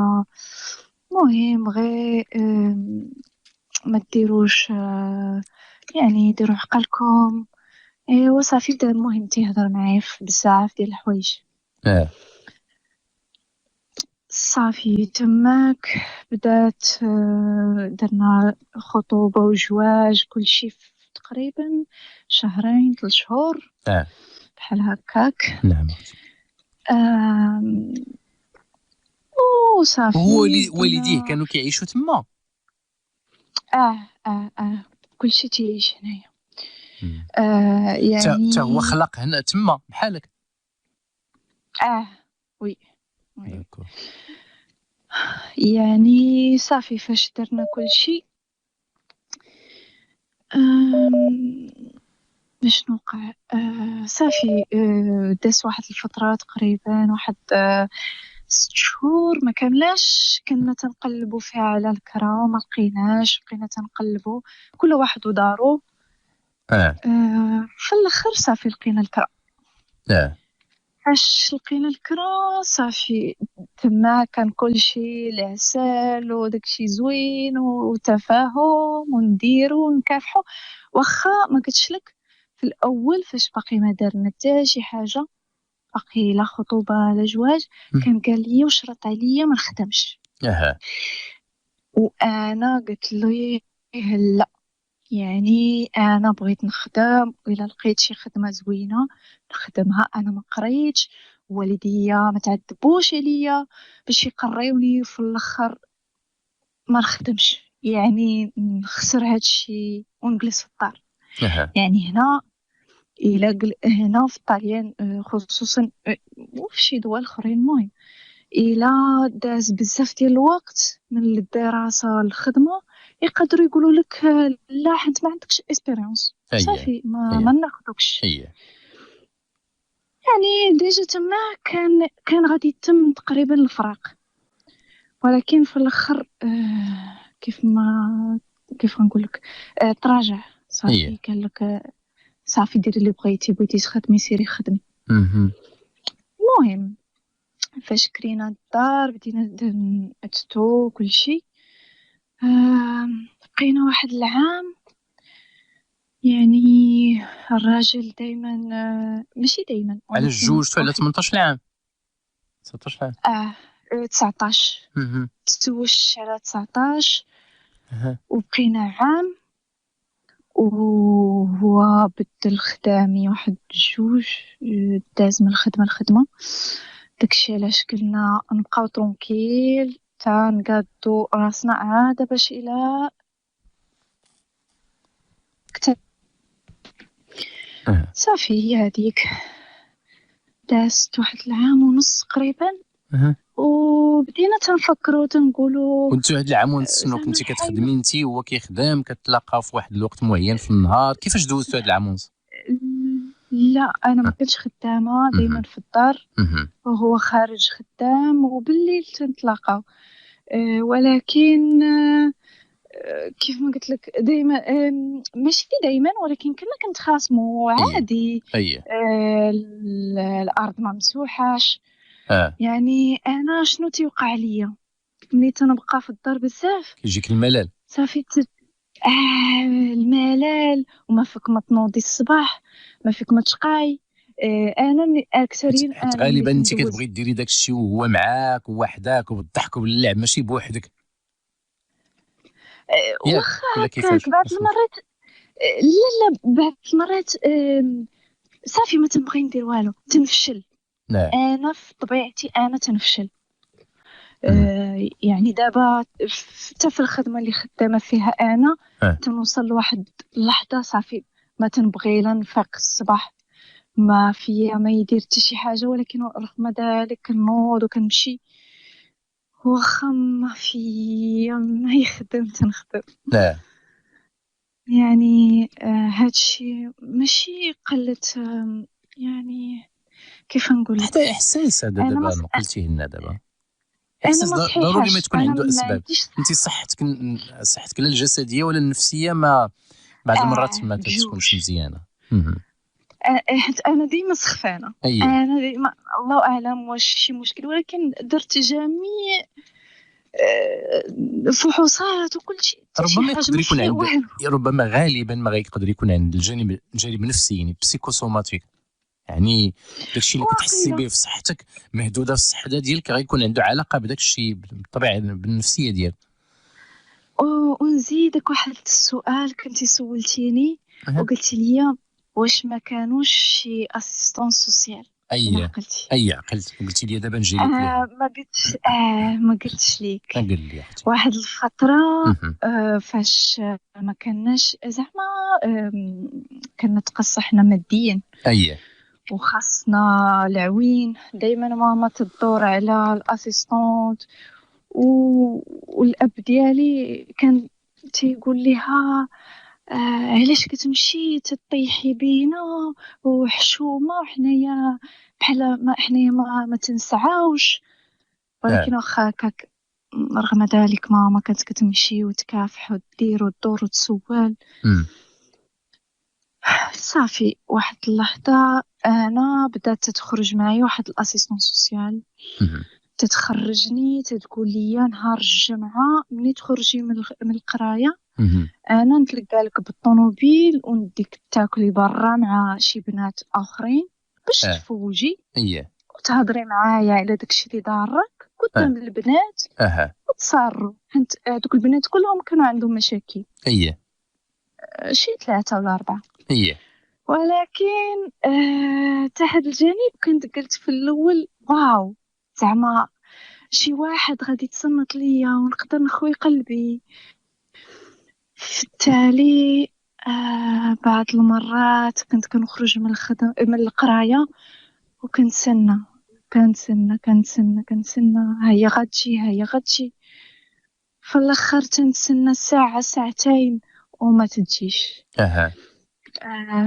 مهم غير ما ديروش يعني ديروا عقلكم. ايوا صافي بدا المهم تيهضر معايا في بزاف ديال الحوايج. صافي تماك بدات درنا خطوبه وزواج كلشي في تقريبا شهرين 3 شهور بحال هكاك. نعم. وصافي هو والديه كانوا كيعيشوا تما. كلشي تيعيش هنايا. يعني يعني هو خلق هنا تما بحالك. وي يعني صافي فاش درنا كلشي باش نوقع صافي داز واحد الفترة تقريبا واحد 6 شهور ما كاملاش كنا تنقلبوا فيها على الكرا وما لقيناش، بقينا تنقلبوا كل واحد ودارو. في الاخر صافي لقينا الكرا. فاش لقينا الكرا صافي تما كان كلشي العسل وداكشي زوين وتفاهم ونديرو ونكافحو. واخا ما قلتش لك في الاول فاش باقي ما دارنا حتى شي حاجه، باقي لا خطوبه لا زواج، كان قال لي وشرط عليا ما نخدمش. وانا قلت له لا، يعني انا بغيت نخدم، وإلا لقيت شي خدمه زوينه نخدمها. انا ما قريتش، والديا ما تعذبوش عليا باش يقريوني وفي الاخر ما نخدمش، يعني نخسر هادشي ونجلس في الدار. يعني هنا هنا في الطاليان خصوصا وفي شي دول اخرين، المهم الا داز بزاف ديال الوقت من الدراسه للخدمه يقدروا يقولوا لك لا حنت ما عندكش اكسبيريونس، صافي ما ناخذوكش. يعني ديجا تما كان غادي يتم تقريبا الفراق. ولكن في الاخر كيف نقول لك تراجع صافي. قال لك صافي ديري اللي بغيتي تخدمي سيري خدمي. المهم فاش كرينا الدار بدينا نتو كل شيء. بقينا واحد العام. يعني الراجل دايما ماشي دايما على الجوج على 18 عام 19 عام 19 تزوجت على 19 وبقينا عام. وهو بدل خدامي واحد جوج، داز من الخدمه لخدمه. داكشي علاش قلنا نبقاو ترونكيل تا نقادو راسنا عاده باش الى صافي. هي هذيك دازت واحد العام ونص تقريبا. وبدينا تنفكروا تنقولوا كنتو هاد العام ونص شنو كنتي كتخدمي انت وهو كيخدم، كتلاقاو في واحد الوقت معين في النهار؟ كيفاش دوزتو هاد العام ونص؟ لا انا ما كنتش خدامه، دائما في الدار وهو خارج خدام، وبالليل تنتلاقاو. ولكن كيف ما قلت لك دائما ماشي دائما، ولكن كنا كنتخاصموا عادي. الارض ما مسوحاش. يعني انا شنو تيوقع ليا ملي تنبقى في الدار بزاف كيجيك الملل صافي. الملل، وما فيك ما تنوضي الصباح، ما فيك ما تشقاي. انا من اكثرين غالبا انت كتبغي ديري داك الشيء وهو معاك ووحدك وبالضحك وباللعب، ماشي بوحدك. واخا هكاك بعض المرات لا بعض المرات صافي ما تنبغي ندير والو، تنفشل. انا في طبيعتي انا تنفشل. يعني دابا حتى في الخدمه اللي خدامه فيها انا تنوصل لواحد اللحظه صافي ما تنبغي لا نفيق الصباح، ما فيا ما يدير حتى شي حاجه. ولكن رغم ذلك كنوض وكنمشي واخا ما فيا ما يخدم تنخدم. يعني هادشي ماشي قلة، يعني كيف نقول حتى احساس هذا دابا قلتيه لنا دابا احساس ضروري ما تكون عنده اسباب. انت صحتك لا الجسديه ولا النفسيه ما بعض المرات ما تكونش مزيانه. حيت انا ديما سخفانه. انا ديما الله اعلم واش شي مشكل، ولكن درت جميع الفحوصات وكل شيء. ربما يقدر يكون عند ربما غالبا ما غيقدر يكون عند الجانب النفسي، يعني بسيكوسوماتيك، يعني داكشي اللي كتحسي به في صحتك مهدوده في الصحه ديالك غيكون عنده علاقه بداك الشيء بالطبيعه بالنفسيه ديالك. ونزيدك واحد السؤال كنتي سولتيني وقلتي لي واش ما كانوش شي اسيستون سوسيال. عقلتي قلتي لي دابا نجي لك ما قلتش ليك. قل لي اختي واحد الفتره فاش ما كناش زعما كنتقص حنا ماديا وخاصنا العوين، دائما ماما تدور على الاسيستونت. والاب ديالي كان تيقول ليها علاش كتمشي تطيحي بينا وحشومه وحنايا بحال ما حنايا ما تنسعاوش. ولكن واخا هكاك رغم ذلك ماما كانت كتمشي وتكافح ودير وتدور وتسول. صافي واحد اللحظة أنا بدات تخرج معايا واحد الأسيستون سوسيال، تتخرجني تتقول لي نهار الجمعة ملي تخرجي من القراية أنا نتلقى لك بالطوموبيل ونديك تاكلي برا مع شي بنات آخرين باش تفوجي وتهضري معايا على داكشي اللي ضارك قدام البنات وتصاروا، حيت دوك البنات كلهم كانوا عندهم مشاكل شي 3 ولا 4. ولكن تحت الجانب كنت قلت في الاول واو زعما شي واحد غادي يتصنت ليا ونقدر نخوي قلبي. في التالي بعض المرات كنت كنخرج من القرايه وكنتسنى هيا غتجي في الاخر تنتسنى ساعه ساعتين وما تجيش.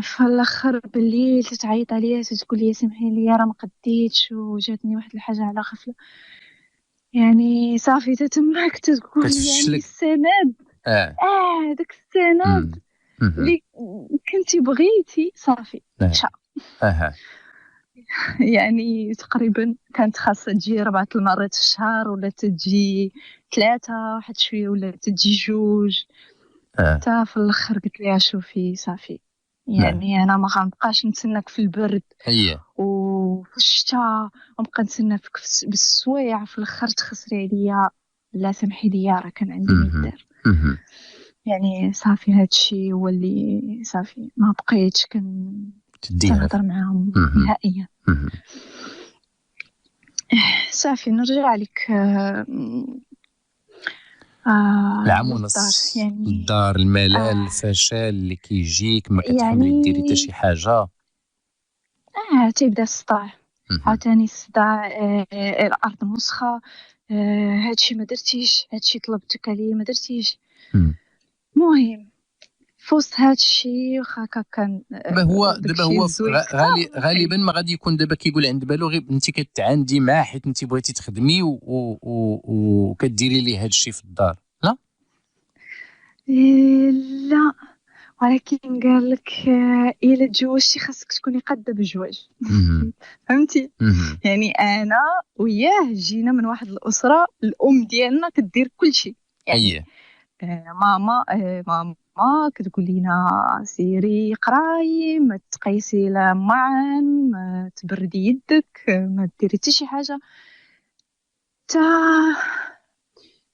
في الاخر بالليل تتعيط عليا تقول لي سمحي لي راه ما قديتش وجاتني واحد الحاجه على غفله، يعني صافي تتماك تقول يعني السند داك السند اللي كنتي بغيتي صافي مشى. يعني تقريبا كانت خاصة تجي 4 المرات في الشهر ولا تجي 3 واحد شويه ولا تجي 2 حتى في الاخر قلت لها شوفي صافي يعني انا ما غنبقاش نتسناك في البرد وفي الشتاء ونبقى نتسناك بالسوايع في الاخر تخسري عليا، لا سمحي لي راه كان عندي ميدار. يعني صافي هادشي هو اللي صافي ما بقيتش كنهضر معاهم نهائيا. صافي نرجع لك العام ونص يعني الدار الملل الفشل اللي كيجيك ما كتحملي ديري حتى شي حاجه تيبدا الصداع عاوتاني الصداع الارض مسخه هادشي ما درتيش هادشي طلبتك عليه ما درتيش. مهم فوسط هادشي واخا كان هو غالبا ما غادي يكون دابا كيقول عند بالو غير انت كتعاندي معاه حيت انت بغيتي تخدمي وكديري ليه هادشي في الدار. لا لا ولكن قال لك الا تزوجتي خاصك تكوني قاده بالزواج. فهمتي يعني انا وياه جينا من واحد الاسره الام ديالنا كدير كل شيء يعني ماما كتقول لينا سيري قراي ما تقيسي لا معن ما تبردي يدك ما ديري حتى شي حاجه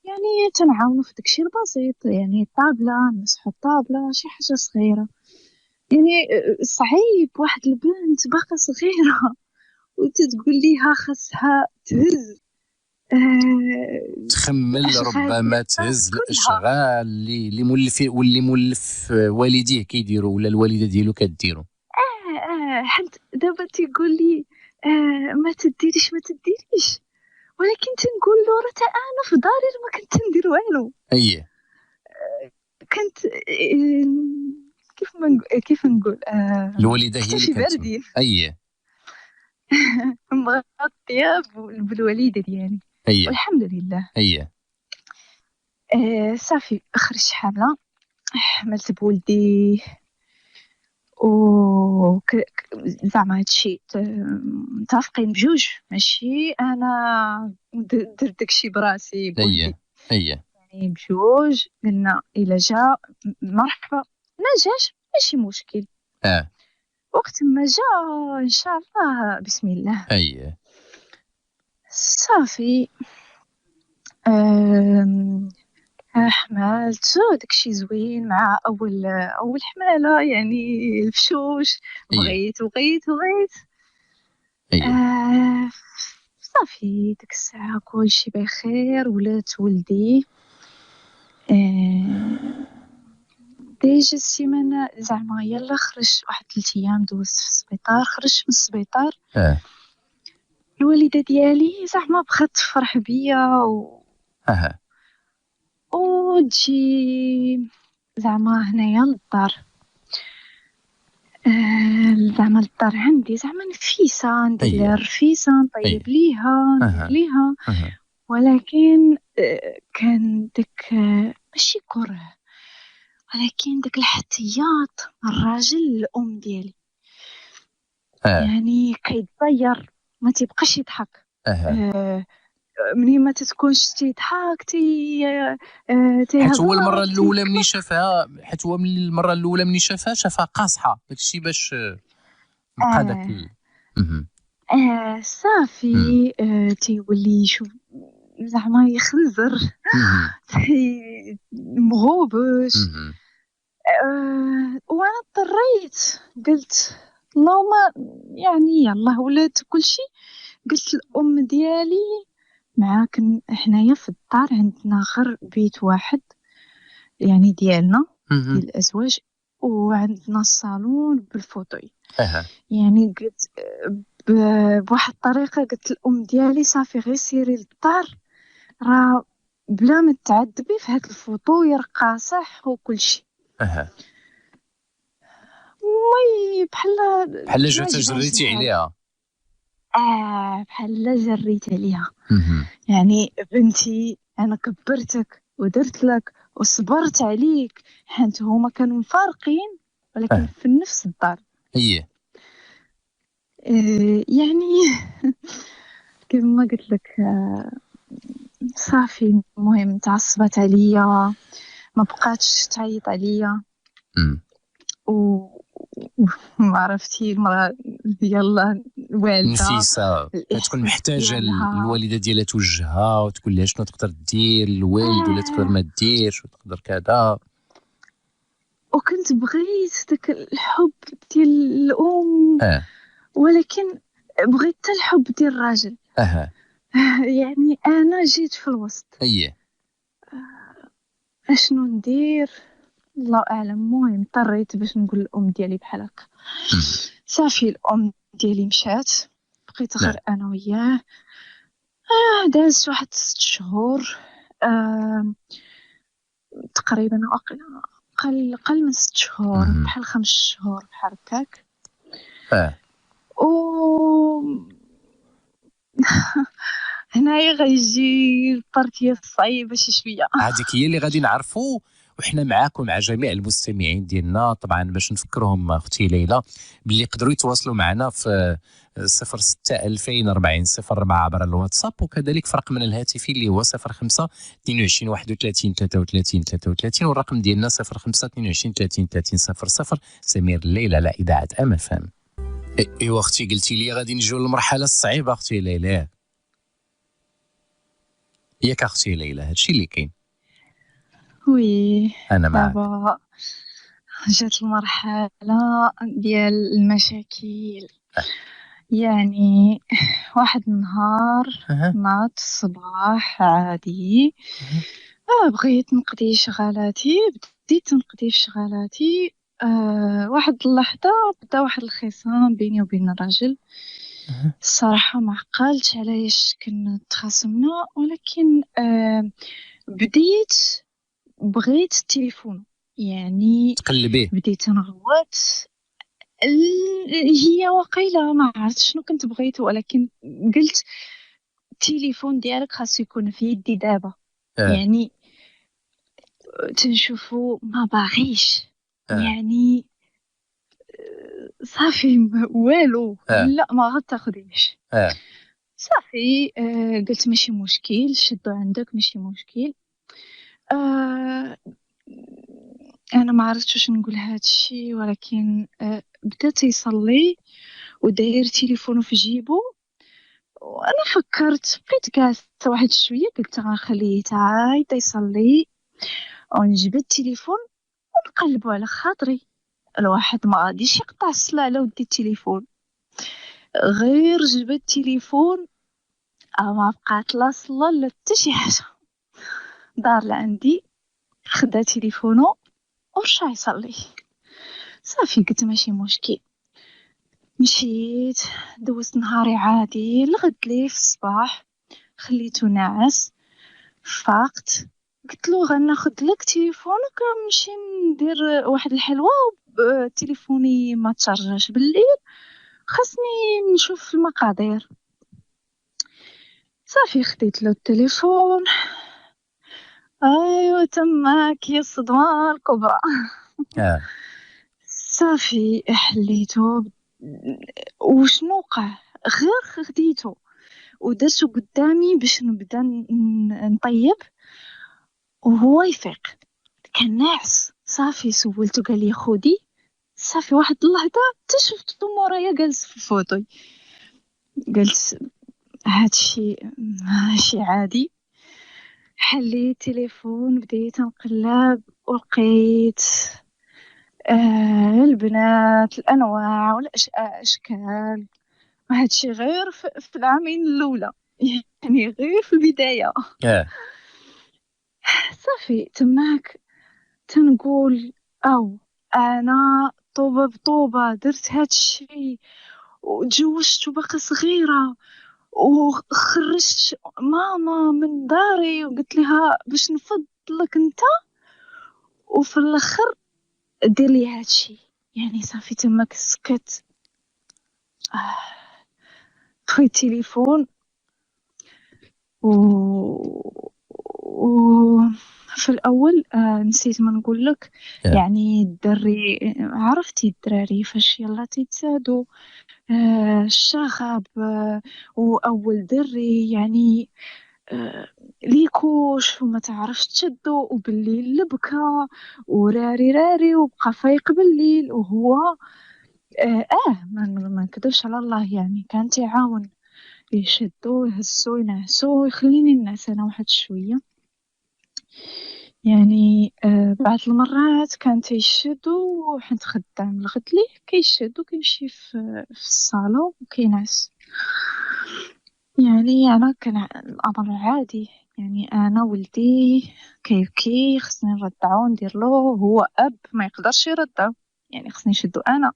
يعني تنعاونوا في داكشي البسيط يعني الطابله نمسحوا الطابله شي حاجه صغيره. يعني صعيب واحد البنت باقا صغيره وتتقول ليها خاصها تهز تخمل ربما تهز الاشغال اللي مولفي واللي مولف والديه كيديروا ولا الوالده ديالو كديروا. حيت دابا تيقول لي ما تديريش ولكن تنقول له راه انا في داري ما كنت ندير والو. كنت كيف نقول الوالده هي اللي كانت مغطيه بالوالده ديالي والحمد لله. صافي خرجت حامله حملت بولدي و زعما هادشي متفقين بجوج ماشي انا درت داكشي براسي بولدي. يعني بجوج قلنا الا جا مرحبا ما جاش ماشي مشكل. وقت ما جا ان شاء الله بسم الله. صافي حملت داكشي زوين مع اول حماله يعني الفشوش بغيت صافي ديك الساعه كلشي بخير ولات ولدي ديجا السيمانه زعما يلا خرج واحد 3 ايام دوزت في السبيطار خرجت من السبيطار. الوالده ديالي زعما بغات تفرح بيا وتجي زعما هنايا للدار زعما الدار عندي زعما نفيسه ندير لها الرفيسه نطيب ليها ندير ليها ولكن كان داك ماشي كره، ولكن داك الاحتياط من الراجل للأم ديالي. يعني كيتضير، ما تيبقاش يضحك. منين ما تتكونش تيضحك حيت هو تيهضر المره الاولى ملي شافها، حيت هو من المره الاولى ملي شافها قاصحه، داكشي باش بقى داك صافي. تيولي يشوف زعما يخنزر مغوبش. وانا اضطريت قلت اللهم يعني يلا ولات كلشي. قلت الام ديالي معاك حنايا في الدار عندنا غير بيت واحد يعني ديالنا ديال الازواج، وعندنا الصالون بالفوطوي. يعني قلت بواحد الطريقه قلت الام ديالي صافي غير سيري للدار، راه بلا ما تعذبي في هاد الفوطوي راه قاصح وكلشي. مي بحال جات جريتي عليها. بحال جريت عليها. يعني بنتي انا كبرتك ودرت لك وصبرت عليك، حيت هما كانوا مفارقين ولكن في نفس الدار. يعني كما قلت لك صافي. المهم تعصبت عليا، ما بقاتش تعيط عليا. ما عرفتي المراه يلا والده نفيسه كتكون محتاجه الوالده ديالها توجهها وتقول لها شنو تقدر دير الوالد ولا تقدر ما ديرش وتقدر كذا. وكنت بغيت داك الحب ديال الام ولكن بغيت حتى الحب ديال الراجل. يعني انا جيت في الوسط. اشنو ندير الله اعلم. المهم اضطريت باش نقول الام ديالي بحال هكا. صافي الام ديالي مشات، بقيت غير انا وياه. دازت واحد 6 شهور تقريبا، قل من 6 شهور، بحال 5 شهور بحال هكاك. و هنايا غيجي البارتيه الصعيبه شي شويه. هذيك هي اللي غادي نعرفوا وحنا معاكم مع جميع المستمعين ديالنا طبعا باش نفكرهم اختي ليلى باللي يقدروا يتواصلوا معنا في 06 2040 04 عبر الواتساب، وكذلك في رقمنا الهاتفي اللي هو 05 22 31 33 33 والرقم ديالنا 05 22 30 30 00. سمير الليل على اذاعه ام اف ام. ايوا اختي قلتي لي غادي نجيو للمرحله الصعيبه اختي ليلى، ياك اختي ليلى؟ هادشي اللي كاين. وي انا معاك. دابا جات المرحله ديال المشاكل. يعني واحد النهار ناض الصباح عادي، بغيت نقضي شغالاتي، بديت نقضي شغالاتي. واحد اللحظه بدا واحد الخصام بيني وبين الراجل. الصراحه ما عقلتش علاش كنا تخاصمنا، ولكن بغيت التليفون. يعني تقلبيه. بديت نغوت. هي وقيله ما عرفت شنو كنت بغيت، ولكن قلت التليفون ديالك خاصو يكون في يدي دابا. يعني تنشوفو ما باغيش. يعني صافي والو. لا ما غتاخديش. صافي قلت ماشي مشكل، شدو عندك ماشي مشكل. انا ما عرفتش واش نقول هادشي، ولكن بدا تيصلي وداير تليفونه في جيبو. وانا فكرت بقيت جالسه واحد شويه، قلت غنخليه حتى يصلي ونجبد التليفون ونقلبو على خاطري. الواحد ما غاديش يقطع الصلاة على ودي التليفون. غير جبد التليفون ما بقات لا صلاة لا حتى شي حاجه. دار لعندي خدا تليفونه ورجع يصلي. صافي قلت ماشي مشكل. مشيت دوزت نهاري عادي لغد لي في الصباح، خليته ناعس. فاقت قلت له غناخد لك تليفونك نمشي ندير واحد الحلوه، تليفوني ما تشارجاش بالليل، خاصني نشوف المقادير. صافي خديت له التليفون. ايوا تماك هي الصدمه الكبرى. صافي حليته. وشنو وقع؟ غير خديته ودرتو قدامي باش نبدا نطيب وهو يفيق، كان ناعس. صافي سولته قال لي خدي. صافي واحد اللحظه حتى شفتو مورايا جالس في الفوطوي. قلت هادشي عادي. حليت التليفون بديت نقلب ولقيت البنات الانواع والاشكال. وهادشي غير في العامين الاولى يعني غير في البدايه. صافي تماك تنقول او انا طوبه بطوبه درت هادشي وتزوجت وباقي صغيره وخرجت ماما من داري وقلت لها باش نفضلك انت وفي الاخر دير لي هادشي. يعني صافي تماك سكت. خديت التليفون و... في الاول نسيت ما نقول لك. يعني الدري عرفتي الدراري فاش يلا تيتزادوا الشغب واول دري يعني ليكوش وما تعرفش تشدو وبالليل البكا وراري راري وبقى فايق بالليل وهو ما نكذبش على الله يعني كان تعاون يشدو يهزو ينعسو ويخليني ننعس انا واحد شويه. يعني بعض المرات كان تيشدو وحنت خدام الغد ليه كيشدو كيمشي في الصالون وكينعس. يعني انا كان الامر عادي. يعني انا ولدي كيبكي خصني نرضعو ندير له. هو اب ما يقدرش يرضع يعني خصني نشدو انا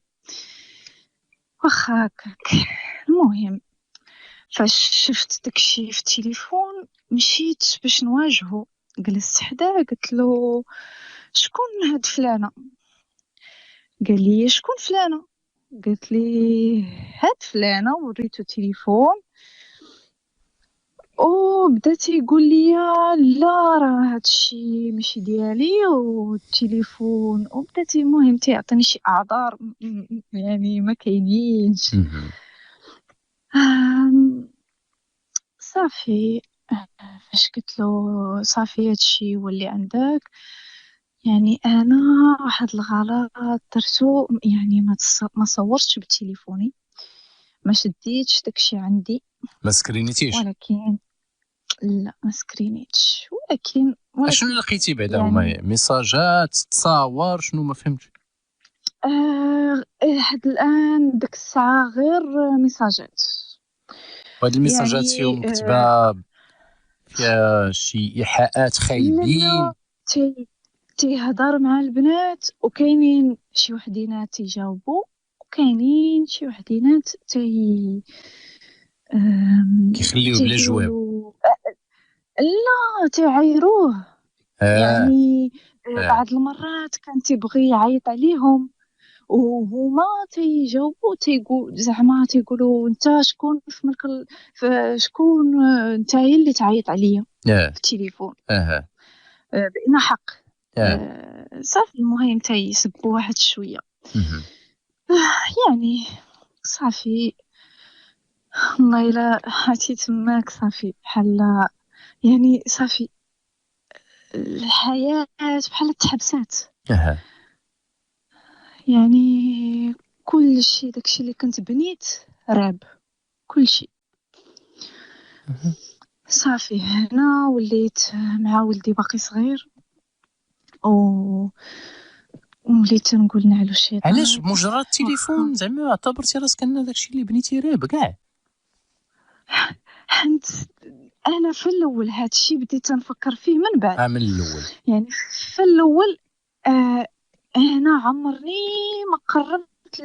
واخا هكاك. المهم فاش شفت داكشي في التليفون مشيت باش نواجهه. جلست حداه قلت له شكون هاد فلانه؟ قال لي شكون فلانه؟ قلت لي هاد فلانه وريته التليفون وبدا تيقول لي لا راه هادشي ماشي ديالي والتليفون وبدا المهم تيعطيني شي اعذار يعني ما كاينينش. صافي فاش قلت له صافي هادشي واللي عندك يعني انا واحد الغلط درتو يعني ما صورتش بتليفوني ما شديتش داكشي عندي ما سكرينيتيش. ولكن لا ما سكرينيتش ولكن شنو لقيتي بعدا يعني هما ميساجات تصاور شنو ما فهمتش. لحد الان ديك الساعه غير ميساجات. وهاد الميساجات يعني فيهم كتبه فيها شي ايحاءات خايبين. لا تيهضر مع البنات وكاينين شي وحدينات تيجاوبوا وكاينين شي وحدينات كيخليوه بلا جواب. لا تيعايروه. يعني بعض المرات كان تيبغي يعيط عليهم وهما تيجاوبوا تيقول زعما تيقولوا انت شكون في ملك شكون انت هي اللي تعيط عليا في التليفون بإن حق. صافي المهم تيسبوا واحد شويه. يعني صافي والله الا عرفتي تماك صافي بحال يعني صافي الحياه بحال تحبسات. يعني كل شيء داكشي اللي كنت بنيت راب كل شيء. صافي هنا وليت مع ولدي باقي صغير وليت نقول نعلو الشيطان. علاش بمجرد التليفون زعما اعتبرتي راسك ان داكشي اللي بنيتي راب كاع؟ حنت انا في الاول هادشي بديت نفكر فيه من بعد. من الاول يعني في الاول انا عمرني ما قربت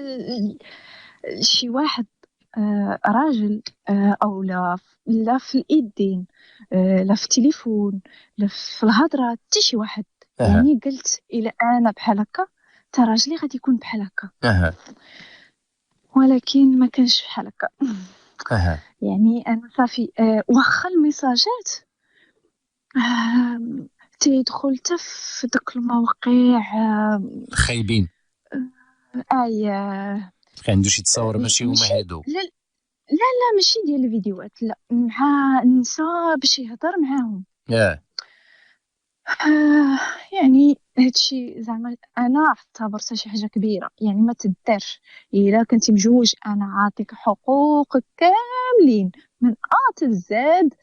شي واحد راجل او لا في الايدين لا في التليفون لا في الهضره حتى شي واحد. يعني قلت الى انا بحال هكا تا راجلي غادي يكون بحال هكا. ولكن ما كانش بحال هكا. اها يعني انا صافي واخا الميساجات تيدخل حتى في داك المواقع خايبين اي عنده شي تصاور ماشي هما ماشي هادو. لا لا ماشي ديال الفيديوهات، لا مع النساء باش يهضر معاهم. اه آه يعني هادشي زعما انا اعتبرتها شي حاجه كبيره، يعني ما تدارش. الا كنتي مجوج انا عاطيك حقوقك كاملين من ا حتى زاد.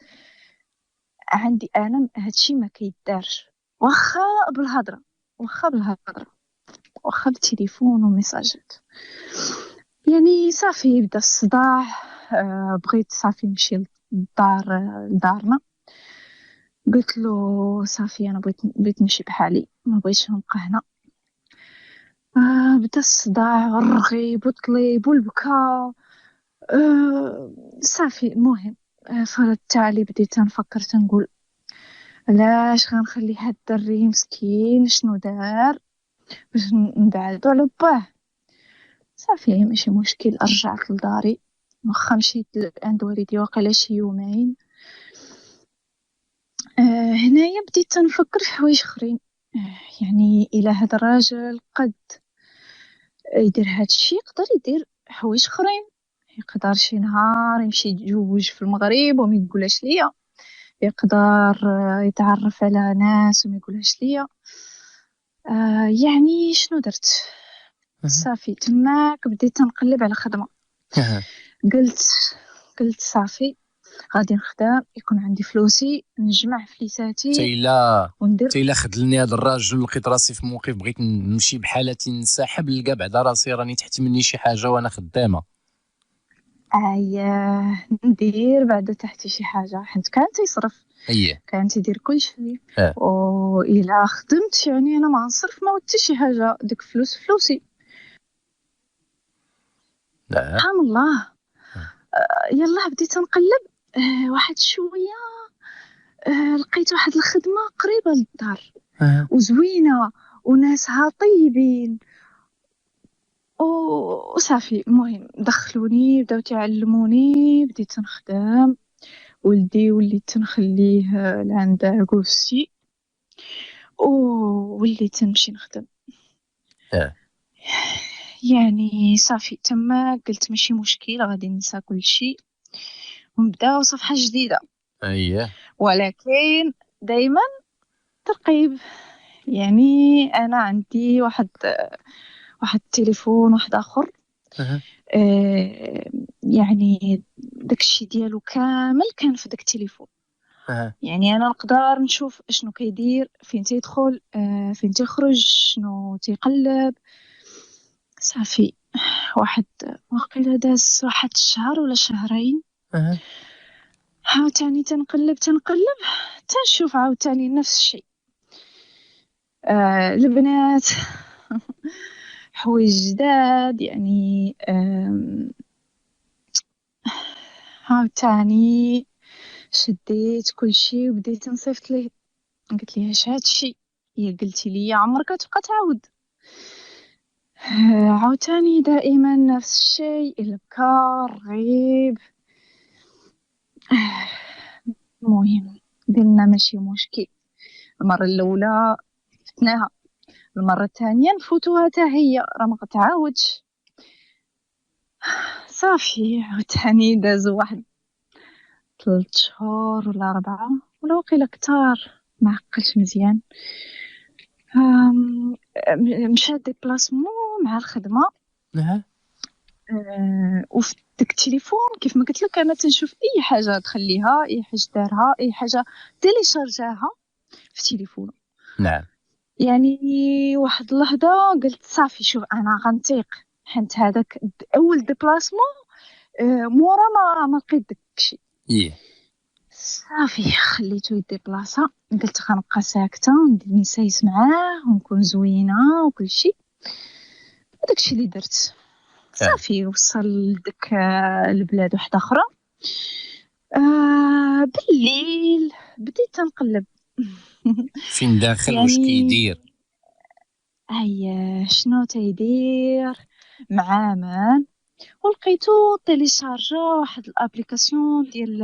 عندي انا هادشي ما كيدارش، واخا بالهضره واخا بالهضره واخا بالتليفون وميساجات. يعني صافي بدا الصداع. بغيت صافي نمشي لدارنا. قلت له صافي انا بغيت نمشي بحالي، ما بغيتش نبقى هنا. بدا الصداع والرغيب والطليب والبكاء. صافي المهم. فالتالي بديت نفكر تنقول علاش غنخلي هاد الدري مسكين شنو دار باش نبعدو على باه. صافي ماشي مشكل، رجعت لداري. واخا مشيت عند والدي واقيلا شي يومين. هنايا بديت تنفكر في حوايج اخرين. يعني الى هذا الراجل قد يدير هاد الشيء يقدر يدير حوايج اخرين. يقدر شي نهار يمشي يتزوج في المغرب وما يقولهاش ليا. يقدر يتعرف على ناس وما يقولهاش ليا. يعني شنو درت؟ صافي تماك بديت نقلب على خدمه. اها قلت صافي غادي نخدم يكون عندي فلوسي نجمع فليساتي تيلا وندير. تيلا خذلني هذا الراجل، لقيت راسي في موقف بغيت نمشي بحالتي ننسحب، نلقى بعدا راسي راني تحت مني شي حاجه وانا خدامه. ندير بعدا تحت شي حاجه حيت كان تيصرف. اييه كان تيدير كل شيء. اه وإلا خدمت يعني انا ما نصرف ما ودت شي حاجه، ديك فلوس فلوسي. لا سبحان الله. يلا بديت نقلب. واحد شويه. لقيت واحد الخدمه قريبه للدار اه وزوينه وناسها طيبين. وصافي المهم دخلوني بداو تعلموني بديت نخدم. ولدي وليت تنخليه لعند عكوستي ووليت نمشي نخدم. اه يعني صافي تما قلت ماشي مشكل غادي ننسى كل شيء ونبداو صفحة جديدة. اييه ولكن دايما ترقيب. يعني انا عندي واحد التليفون واحد اخر. اها آه يعني داكشي ديالو كامل كان في داك التليفون. اها يعني انا نقدر نشوف شنو كيدير، فين تيدخل، فين تيخرج، شنو تيقلب. صافي واحد وقيلا داز واحد الشهر ولا شهرين. اها عاوتاني تنقلب تنشوف عاوتاني نفس الشيء. البنات حوايج جداد يعني. عاوتاني شديت كل شيء وبديت نصيفط ليه. قلت ليه اش هادشي؟ هي قلتي لي عمرك تبقى تعاود. عاوتاني دائما نفس الشيء، البكار غيب. المهم قلنا ماشي مشكل. المرة الأولى فتناها، المرة الثانية نفوتوها تا هي راه ما غتعاودش. صافي عاوتاني دازو واحد 3 شهور ولا 4 ولا وقيلا كتار، ما عقلتش مزيان. مشى ديبلاسمون مع الخدمة. اها وفي داك التليفون كيف ما قلت لك انا تنشوف اي حاجه تخليها، اي حاجه دارها، اي حاجه تيليشارجاها في تليفونه. نعم يعني واحد اللحظه قلت صافي شوف انا غنطيق حيت هذاك اول ديبلاسمون. مورا ما لقيت داكشي. ايه صافي خليته يديبلاصا. قلت غنبقى ساكته وندير نسايس معاه ونكون زوينه وكل شيء. داكشي اللي درت. اه صافي وصل لديك البلاد واحدة أخرى. بالليل بديت تنقلب. فين داخل واش يعني كيدير. هيا شنو تيدير مع من ولقيتو تيليشارجا واحد الابليكاسيون ديال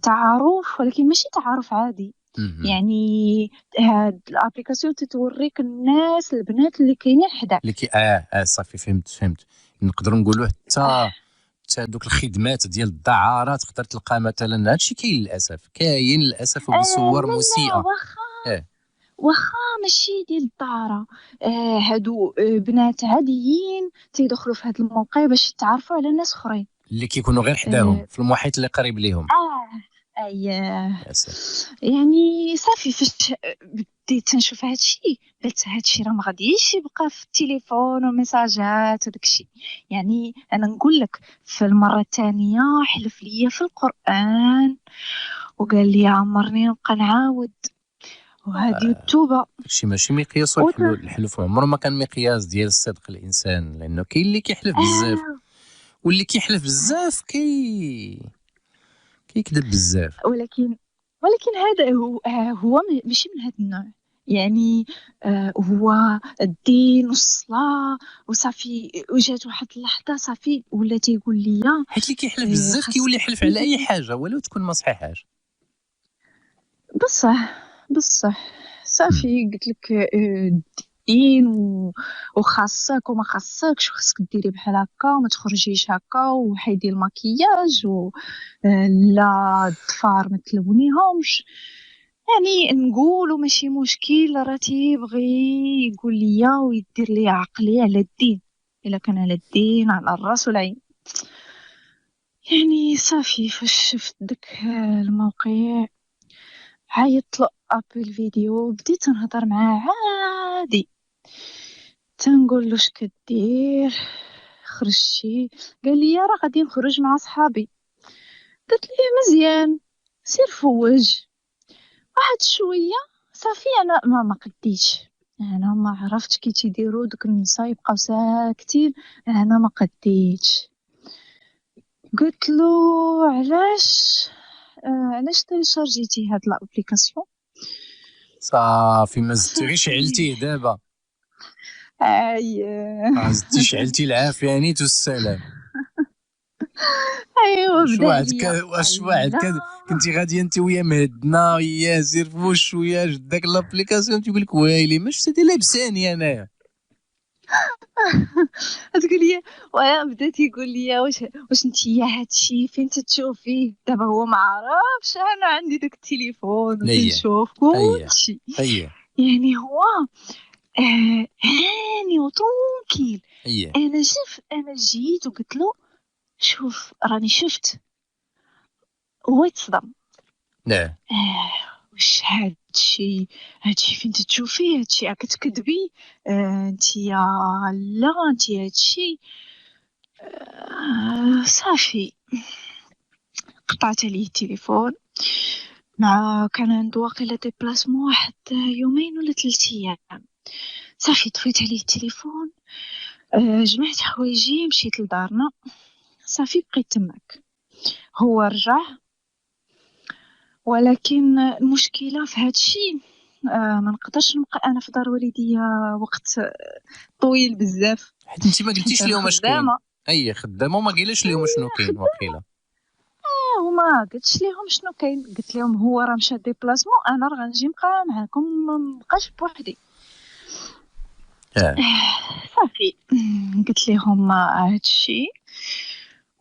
تعارف، ولكن ماشي تعارف عادي. مهم. يعني هاد الابليكاسيون تتوريك الناس البنات اللي كاينين حداك. اللي كي صافي فهمت. نقدروا نقولوا حتى دوك الخدمات ديال الدعارة تقدر تلقى مثلا هادشي كاين للاسف وبصور لا مسيئه. واخا واخا ماشي ديال الدارة. هادو بنات عاديين تيدخلوا في هاد الموقع باش يتعرفوا على ناس اخرين اللي كيكونوا غير حداهم في المحيط اللي قريب ليهم. اييه. يا ساتر. يعني صافي فاش بديت نشوف هادشي قلت هادشي راه ما غاديش يبقى في التليفون وميساجات وداكشي. يعني انا نقول لك في المره الثانيه حلف ليا في القران وقال لي عمرني نبقى نعاود، وهذه التوبه. داكشي ماشي مقياس الحلف عمره ما كان مقياس ديال الصدق الانسان، لانه كاين اللي كيحلف بزاف واللي كيحلف بزاف كيكذب بزاف. ولكن هذا هو ماشي من هذا النوع. يعني هو الدين والصلاة وصافي، وجات واحد اللحظة صافي ولا تيقول لي حيت اللي كيحلف بزاف كيولي يحلف على أي حاجة ولو تكون ما صحيحاش. بصح صافي قلت لك الدين وخاصك وما خاصكش، وخاصك ديري بحال هكا وما تخرجيش هكا وحيدي المكياج لا الضفار ما تلونيهمش. يعني نقولوا ماشي مشكل، راه تيبغي يقول لي ويدير لي عقلي على الدين، الا كان على الدين على الراس والعين. يعني صافي فاش شفت داك الموقع عيطت له ابل الفيديو، بديت نهضر معاه عادي تنقول له اش كدير خرجتي، قال لي راه غادي نخرج مع صحابي. قلت ليه مزيان سير فوج. واحد شويه صافي انا ما قديتش، انا ما عرفتش كي تيديروا دوك النساء يبقاو ساكتين، انا ما قديتش. قلت له علاش تيشارجيتي هاد الابليكاسيون؟ صافي ما زدتي غير شعلتيه دابا. زدتي شعلتي العافيه نيت والسلام. ايوا واش واحد كنتي غاديه انت ويا مهدنا ويا سير فوش شويه جد داك لابليكاسيون تيقول لك ويلي ما شفتي لابساني انايا. تقول لي بدا تيقول لي واش نتيا هادشي فين تشوفيه دابا؟ هو ما عرفش انا عندي داك التليفون وتنشوف كلشي. يعني هو هاني وترونكيل. انا جيت وقلت له شوف راني شفت. هو يتصدم. لا واش هادشي فين تشوفيه؟ هادشي كتكذبي انتيا؟ لا انتي هادشي صافي قطعت عليه التليفون. مع كان عنده واقيلا ديبلاسمون واحد يومين ولا 3 ايام. صافي طفيت عليه التليفون، جمعت حوايجي مشيت لدارنا. صافي بقيت تماك. هو رجع، ولكن المشكله في هادشي ما نقدرش نبقى انا في دار والديا وقت طويل بزاف، حيت انت ما قلتيش ليهم اش كاين. خدامه وما قايلش ليهم شنو كاين واقيلا. وما قلتش ليهم شنو كاين، قلت لهم هو راه مشى ديبلاسمون، انا راه غنجي نبقى معكم ما نبقاش بوحدي. صافي قلت لهم هادشي،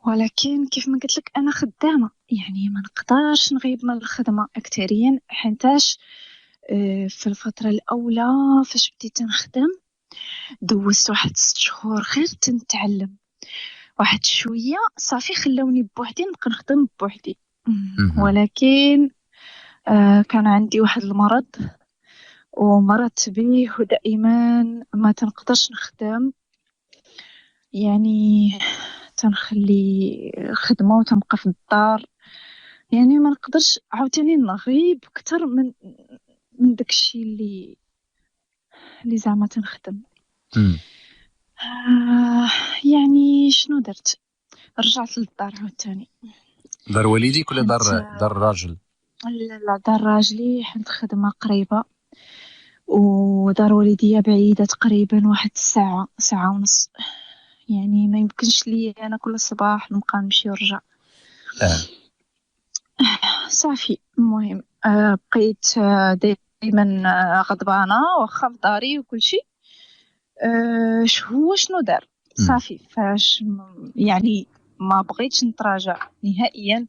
ولكن كيف ما قلت لك انا خدامه، يعني ما نقدرش نغيب من الخدمه اكثريا، حيتاش في الفتره الاولى فاش بديت نخدم دوزت واحد 6 شهور غير تنتعلم. واحد شويه صافي خلوني بوحدي نبقى نخدم بوحدي. ولكن كان عندي واحد المرض ومرضت به ودائما ما تنقدرش نخدم، يعني تنخلي الخدمه وتنبقى في الدار، يعني ما نقدرش عاوتاني نغيب اكثر من داكشي اللي زعما تنخدم. يعني شنو درت؟ رجعت للدار عاوتاني. دار والديك ولا دار الراجل؟ لا دار راجلي، حنت خدمه قريبه، ودار والديا بعيده تقريبا واحد ساعه ونص. يعني ما يمكنش لي انا كل صباح نبقى نمشي ونرجع. صافي المهم بقيت دائما غضبانه واخا في داري وكل شيء. شنو دار صافي فاش يعني ما بغيتش نتراجع نهائيا.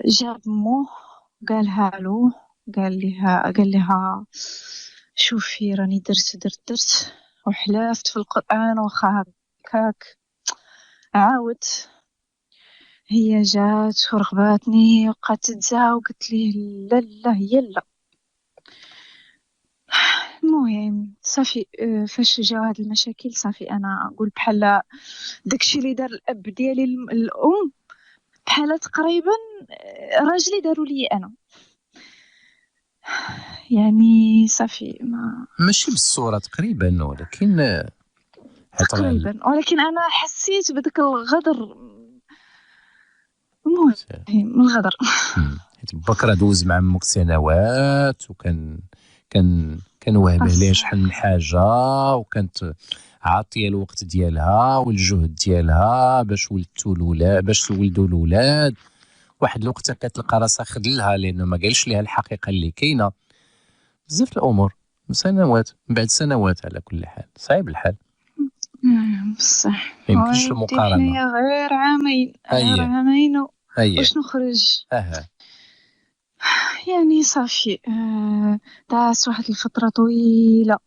جاب مو قالها له قال لها شوفي راني درت وحلفت في القرآن واخا هكاك. عاودت هي جات ورغباتني وبقات تتزا وقلت ليه لا لا هي لا. المهم صافي فاش جاو هاد المشاكل صافي انا نقول بحال داكشي اللي دار الاب ديالي الام بحال تقريبا راجلي داروا لي انا. يعني صافي ما ماشي بالصوره تقريبا، ولكن تقريبا، ولكن انا حسيت بداك الغدر. المهم الغدر. حيت بكره دوز مع امك سنوات، وكان كان وهبه ليها شحال من حاجه، وكانت عاطيه الوقت ديالها والجهد ديالها باش ولدتو الاولاد، باش تولدوا الاولاد. واحد الوقت كتلقى راسها خذلها لانه ما قالش ليها الحقيقه اللي كاينه. بزاف الامور سنوات من بعد سنوات، على كل حال صعيب الحال. بصح ما يمكنش المقارنه. غير عامين واش نخرج. يعني صافي دازت واحد الفتره طويله.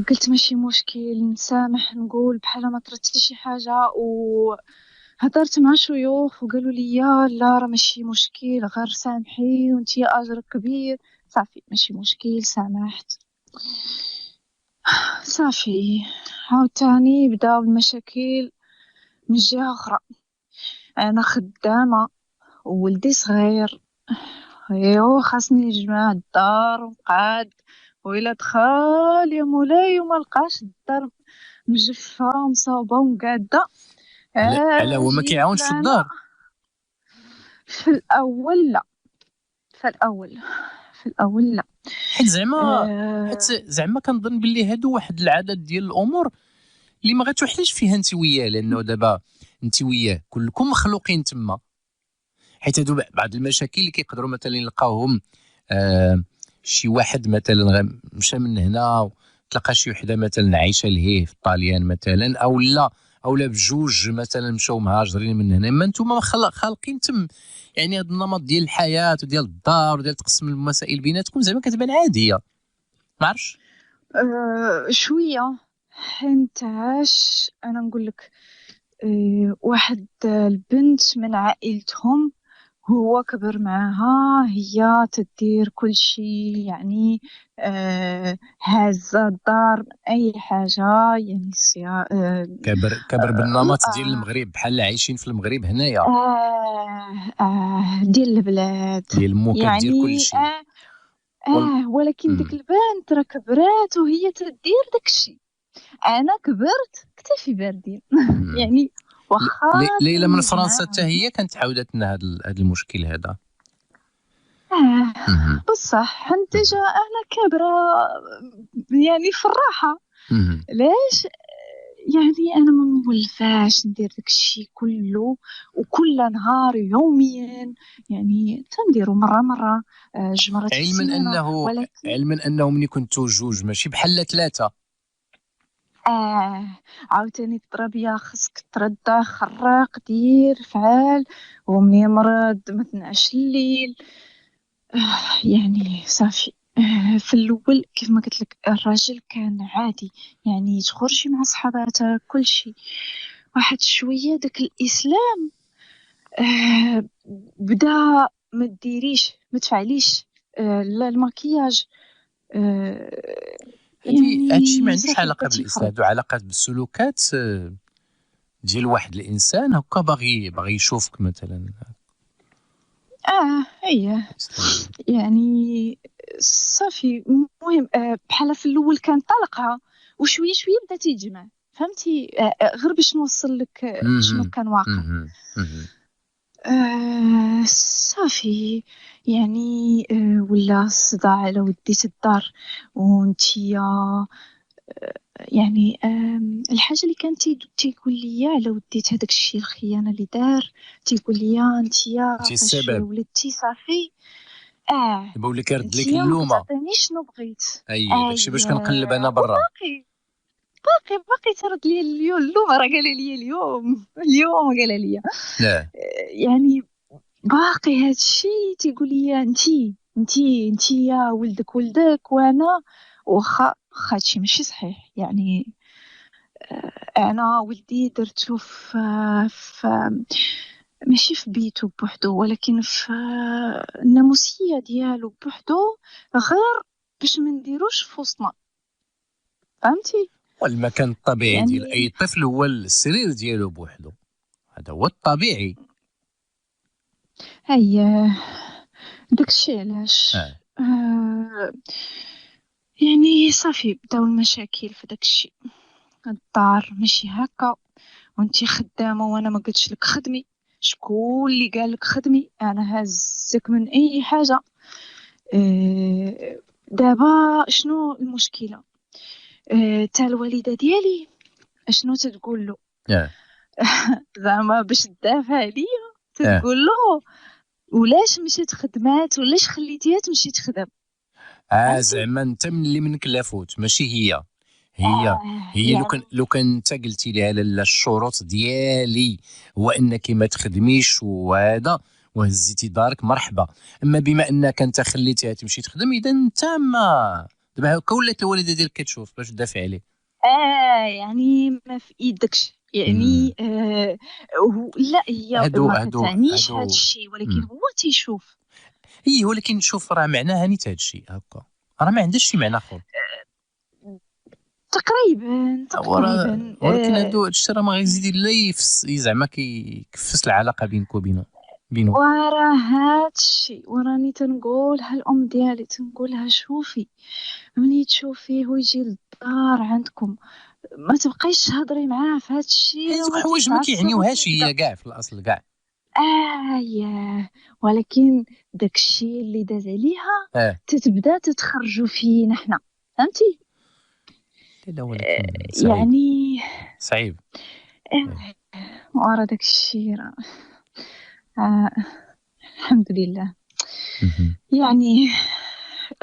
قلت ماشي مشكل نسامح، نقول بحال ما طرات حتى شي حاجه. وهضرت مع شيوخ وقالوا لي لا راه ماشي مشكل، غير سامحي وانتي اجرك كبير. صافي ماشي مشكل سامحت. صافي عاوتاني بداو المشاكل من جهه اخرى. انا خدامه وولدي صغير، ايوا خاصني نجمع الدار ونقعد، وإلا دخل يا مولاي وما لقاش الدار مجفه ومصاوبه ومقاده. على هو ما كيعاونش في الدار في الاول لا، لا حيت زعما كنظن باللي هادو واحد العدد ديال الامور اللي ما غتوحلش فيها انت وياه، لانه دابا انت وياه كلكم مخلوقين تما. حيت هادو بعض المشاكل اللي كيقدروا مثلا يلقاوهم شي واحد مثلا مشى من هنا تلقى شي وحده مثلا عايشه لهيه في الطاليان مثلا، او لا بجوج مثلا مشاو مهاجرين من هنا. ما نتوما خالقين تم يعني هذا النمط ديال الحياه وديال الدار وديال تقسم المسائل بيناتكم زعما كتبان عاديه. ما عرفش شويه حينتاش انا نقول لك واحد البنت من عائلتهم هو كبر معها، هي تدير كل شيء يعني هازه الدار اي حاجه يعني كبر بالنمط ديال المغرب بحال عايشين في المغرب هنايا. ديال البلاد ديال مو كدير يعني كل شيء. ولكن ديك البنت راه كبرات وهي تدير داكشي. انا كبرت كتفي باردين. يعني واخا ليلى من فرنسا حتى هي كانت عاودت لنا هذا المشكل هذا. بصح حنتجا انا كابره يعني في الراحه. ليش يعني انا ما مولفاش ندير داكشي كله وكل نهار يوميا، يعني تنديرو مره جمرات في السيمانه. علما انه ملي كنتو جوج ماشي بحال ثلاثه. عاوتاني التربيه خصك ترد خرق دير فعال، ومني مرض ما تنعش الليل. يعني صافي في الاول كيف ما قلت لك الراجل كان عادي، يعني تخرجي مع صحاباتك كل شيء. واحد شويه داك الاسلام بدا ما ديريش ما تفعليش لا المكياج. هادشي ما عندوش علاقه بالاسلام، عنده علاقه بالسلوكات ديال واحد الانسان هكا باغي يشوفك مثلا. هي يعني صافي. المهم بحال في الاول كان طلقها وشويه بدا تيجمع، فهمتي؟ غير باش نوصل لك شنو كان واقع. صافي يعني ولا الصداع على وديت الدار وانتيا يعني الحاجه اللي كان تيقول لي على وديت هذاك الشيء الخيانه اللي دار، تيقول لي انتيا انت فاش السبب. ولدتي صافي دابا ولا كيرد لك انتيا ما اللومه. كتعطينيش شنو بغيت. اي داكشي باش كنقلب انا برا. باقي ترد لي اللومه، راه قال لي اليوم قال لي لا يعني باقي هادشي تيقول لي انتي يا ولدك وانا واخا هادشي ماشي صحيح. يعني انا ولدي درتو في ماشي في بيتو بوحدو، ولكن في الناموسيه ديالو بوحدو، غير باش ما نديروش في وسطنا، فهمتي؟ والمكان الطبيعي ديال يعني اي طفل هو السرير ديالو بوحدو، هذا هو الطبيعي. هي داكشي علاش اه يعني صافي بداو المشاكل في داكشي. الدار ماشي هكا، وانتي خدامه وانا ما قلتش لك خدمي. شكون اللي قال لك خدمي؟ انا هزك من اي حاجه. دابا شنو المشكله؟ تا الوالده ديالي اشنو تتقول له؟ اه زعما باش تدافع عليا اه تتقول له ولاش مشيت خدمات، ولاش خليتيها تمشي تخدم؟ فهمتي؟ زعما انت من اللي منك لافوت، ماشي هي هي يعني لو كان انت قلتي لها لا الشروط ديالي هو انك ما تخدميش وهذا وهزيتي دارك مرحبا، اما بما انك انت خليتيها تمشي تخدم اذا انت ما دابا هكا ولات الوالده ديالك كتشوف باش تدافع عليه. يعني ما في ايدكش امم يعني لا هي هادو ما هادو كتعنيش هاد هادو الشيء، ولكن امم هو تيشوف. اي ولكن شوف راه معناها نيت هذا الشيء هكا، راه ما عندهاش شي معنى اخر. تقريبا تقريبا ولكن هادو هادشي راه ما غيزيد الا زعما كيكفس العلاقه بينك بينه. ورا هادشي وراني تنقولها الام ديالي، تنقولها شوفي ملي تشوفيه ويجي للدار عندكم ما تبقيش تهضري معاه في هادشي، هذوك راه حوايج ما تيتعصب كيعنيوهاش وتيبدا. هي كاع في الاصل كاع. ياه، ولكن داكشي اللي داز عليها اه تتبدا تتخرجوا فينا حنا، فهمتي؟ لا ولكن صعيب يعني صعيب. صعيب. ورا داكشي راه آه الحمد لله. مهم. يعني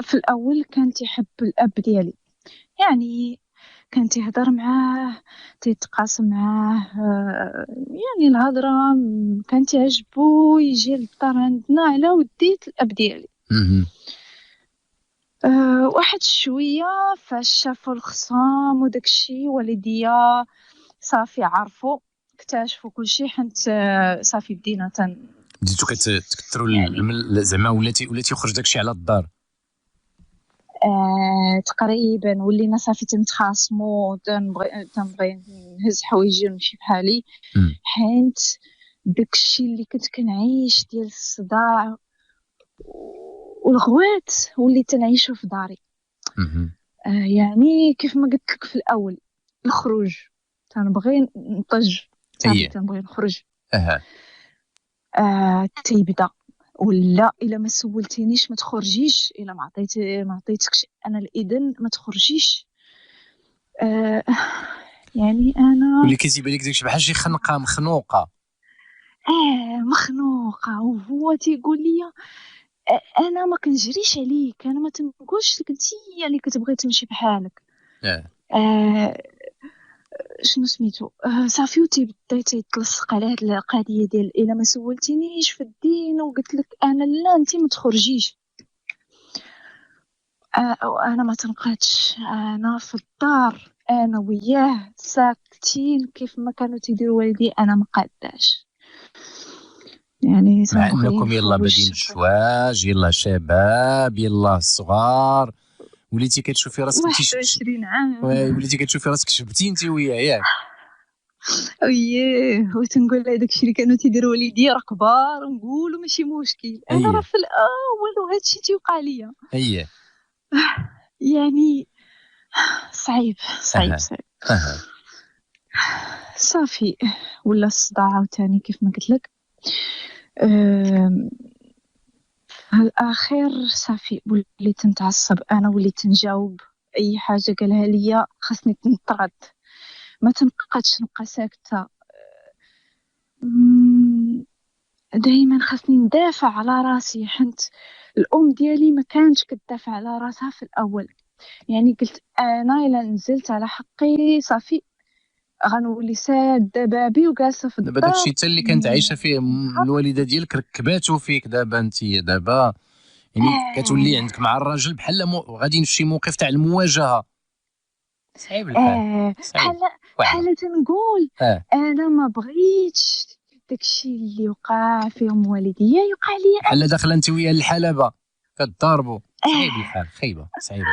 في الاول كان تيحب الاب ديالي، يعني كان تيهضر معاه، تيتقاسم معاه، يعني الهضره كان تعجبو يجي للدار عندنا على وديت الاب ديالي. مهم. واحد شويه فاش شافوا الخصام وداكشي والديا صافي عرفوا اكتشفوا كلشي، حنت صافي بدينا بديتو كتكثروا يعني زعما ولاتي يخرج داكشي على الدار. تقريبا ولينا صافي تنتخاصموا، تنبغي نهز حوايجي ونمشي بحالي، مم. حيت داكشي اللي كنت كنعيش ديال الصداع والغوات وليت تنعيشو في داري. مهم. يعني كيف ما قلت لك في الاول، الخروج تنبغي نطج، صافي ايه تنبغي نخرج. اها تيبدا ولا الا ما سولتينيش ما تخرجيش، الا ما عطيتكش انا الاذن ما تخرجيش. آه يعني انا واللي كيتيبان لك داكشي بحال شي خنقه مخنوقه. مخنوقه، وهو تيقول لي انا ما كنجريش عليك، انا ما تنقولش لك انتي اللي كتبغي تمشي بحالك. اه آه شنو سميتو، صافي وتيبدا تيتلصق على هاد القضيه ديال الا ما سولتينيش في الدين وقلت لك انا لا انتي ما تخرجيش. وانا ما تنقادش، انا في الدار انا وياه ساكتين كيف ما كانوا تيديروا والدي، انا ما قاداش. يعني مع تنبغي انكم يلا بادين نخرج. الشواج يلا شباب يلا صغار، وليتي كتشوفي راسك انت 21 عام وليتي كتشوفي راسك شبتي انت وياه ياك. وياه، وتنقول لها داكشي اللي كانوا تيديروا والدي راه كبار، ونقولوا ماشي مشكل، انا راه ايه في الاول وهادشي تيوقع ليا. ايه يعني صعيب صعيب اها صعيب. اها صافي ولا الصداع عاوتاني كيف ما قلت لك. أم، في الاخير صافي وليت نتعصب، انا وليت نجاوب اي حاجه قالها ليا خاصني نطرد، ما تنقدش نبقى ساكته. دائما خاصني ندافع على راسي، حنت الام ديالي ما كانتش كتدافع على راسها في الاول. يعني قلت انا الا نزلت على حقي صافي غنولي ساده بابي وجالسه في دابا داكشي الدار. حتى اللي كانت عايشه فيه الوالده ديالك ركباتو فيك دابا انت دابا، يعني كتولي عندك مع الراجل بحال غادي في شي موقف تاع المواجهه. صعيب الحال، صعيب. بحال تنقول اه انا ما بغيتش داكشي اللي وقع فيهم والديا يوقع لي بحال داخله انت ويا الحلبه كتضاربوا. صعيب انا. الحال، خايبه صعيبه.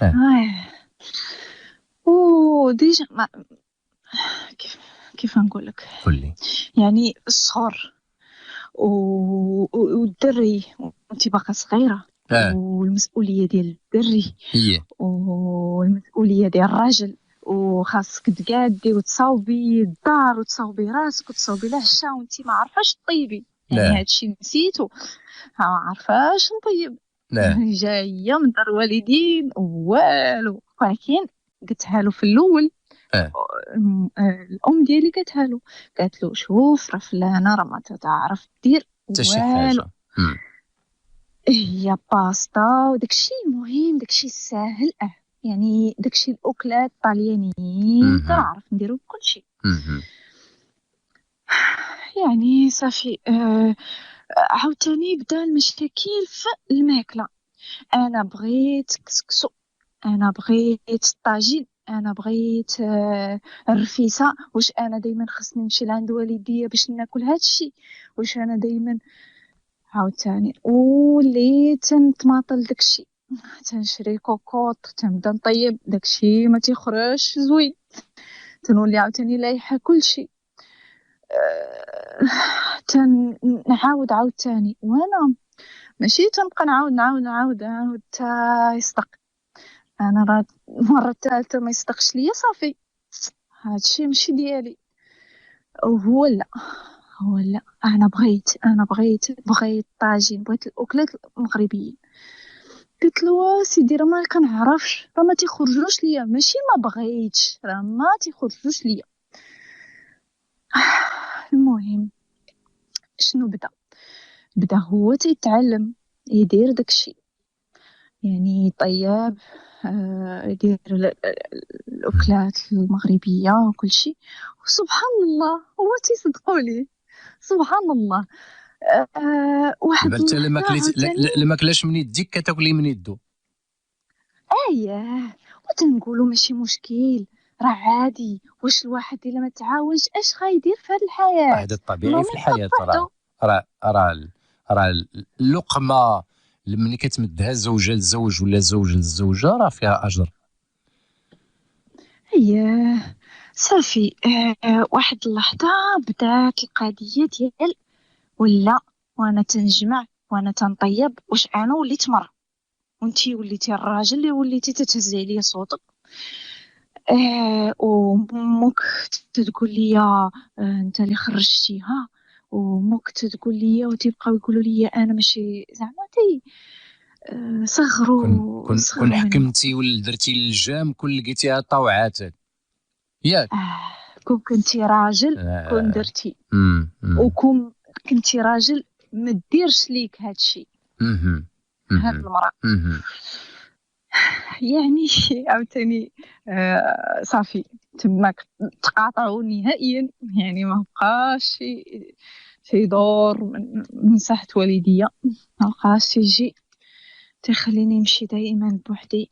آه. آه. وديجا ما كيف نقول لك، قول لي. يعني الصغر والدري وانت باقا صغيره، والمسؤوليه ديال الدري هي والمسؤوليه ديال الراجل، وخاصك تقادي وتصاوبي الدار وتصاوبي راسك وتصاوبي العشاء وانت ما عارفاش طيبي. يعني هادشي نسيتو، ما عارفاش نطيب. جايه من دار الوالدين والو، ولكن قلتها له في الاول. الام ديالي قالت له شوف راه فلانه راه ما تعرف دير والو، هي باستا وداكشي المهم، داكشي الساهل. يعني داكشي الاكلات الطاليانيين تعرف نديرو كلشي. يعني صافي. عاوتاني بدا المشاكل في الماكله. انا بغيت كسكسو، انا بغيت الطاجين، انا بغيت الرفيسه. واش انا دائما خصني نمشي لعند والديا باش ناكل هادشي؟ واش انا دائما عاوتاني وليت نتماطل داكشي، تنشري كوكوط تنبدا نطيب داكشي ما تيخرجش زوين، تنولي عاوتاني لايحه كلشي. تنعاود عاوتاني وانا ماشي تنبقى نعاود تا يصدق. انا راه المره الثالثه ما يصدقش ليا صافي هادشي ماشي ديالي. وهو لا انا بغيت الطاجين، بغيت الاكلات المغربيين. قلت له سيدي راه ما كنعرفش، راه ما تيخرجوش ليا، ماشي ما بغيتش، راه ما تيخرجوش ليا. المهم شنو بدا هو تيتعلم يدير داكشي، يعني يطيب، يدير الاكلات المغربيه وكل شيء. وسبحان الله هو تيصدقوا ليه، سبحان الله. واحد دابا انت اللحظه لما كلاش من يديك كتاكلي من يدو. اييه، وتنقولوا ماشي مشكل، راه عادي. واش الواحد الا ما تعاونش اش غايدير في هذه الحياه؟ هذا الطبيعي في الحياه. راه اللقمه ملي كتمدها زوجه للزوج ولا زوج للزوجه راه فيها اجر. اييه صافي. واحد اللحظه بدات القضيه ديال ولا وانا تنجمع وانا تنطيب، واش انا وليت مرة وانتي وليتي الراجل اللي وليتي تتهزي عليا صوتك. ومك تقول لي انت اللي خرجتيها، ومك تقول لي وتبقاو يقولوا لي انا ماشي زعما تي صغروا كون حكمتي ولا درتي الجام كون لقيتيها طوعاتك ياك. كون كنتي راجل كون درتي، وكون كنتي راجل ما ديرش ليك هادشي. هاد المرأة يعني عاوتاني صافي تماك تقاطعوا نهائيا، يعني ما بقاش شي دور من ساحة والديا، ما بقاش يجي تخليني نمشي دائما بوحدي.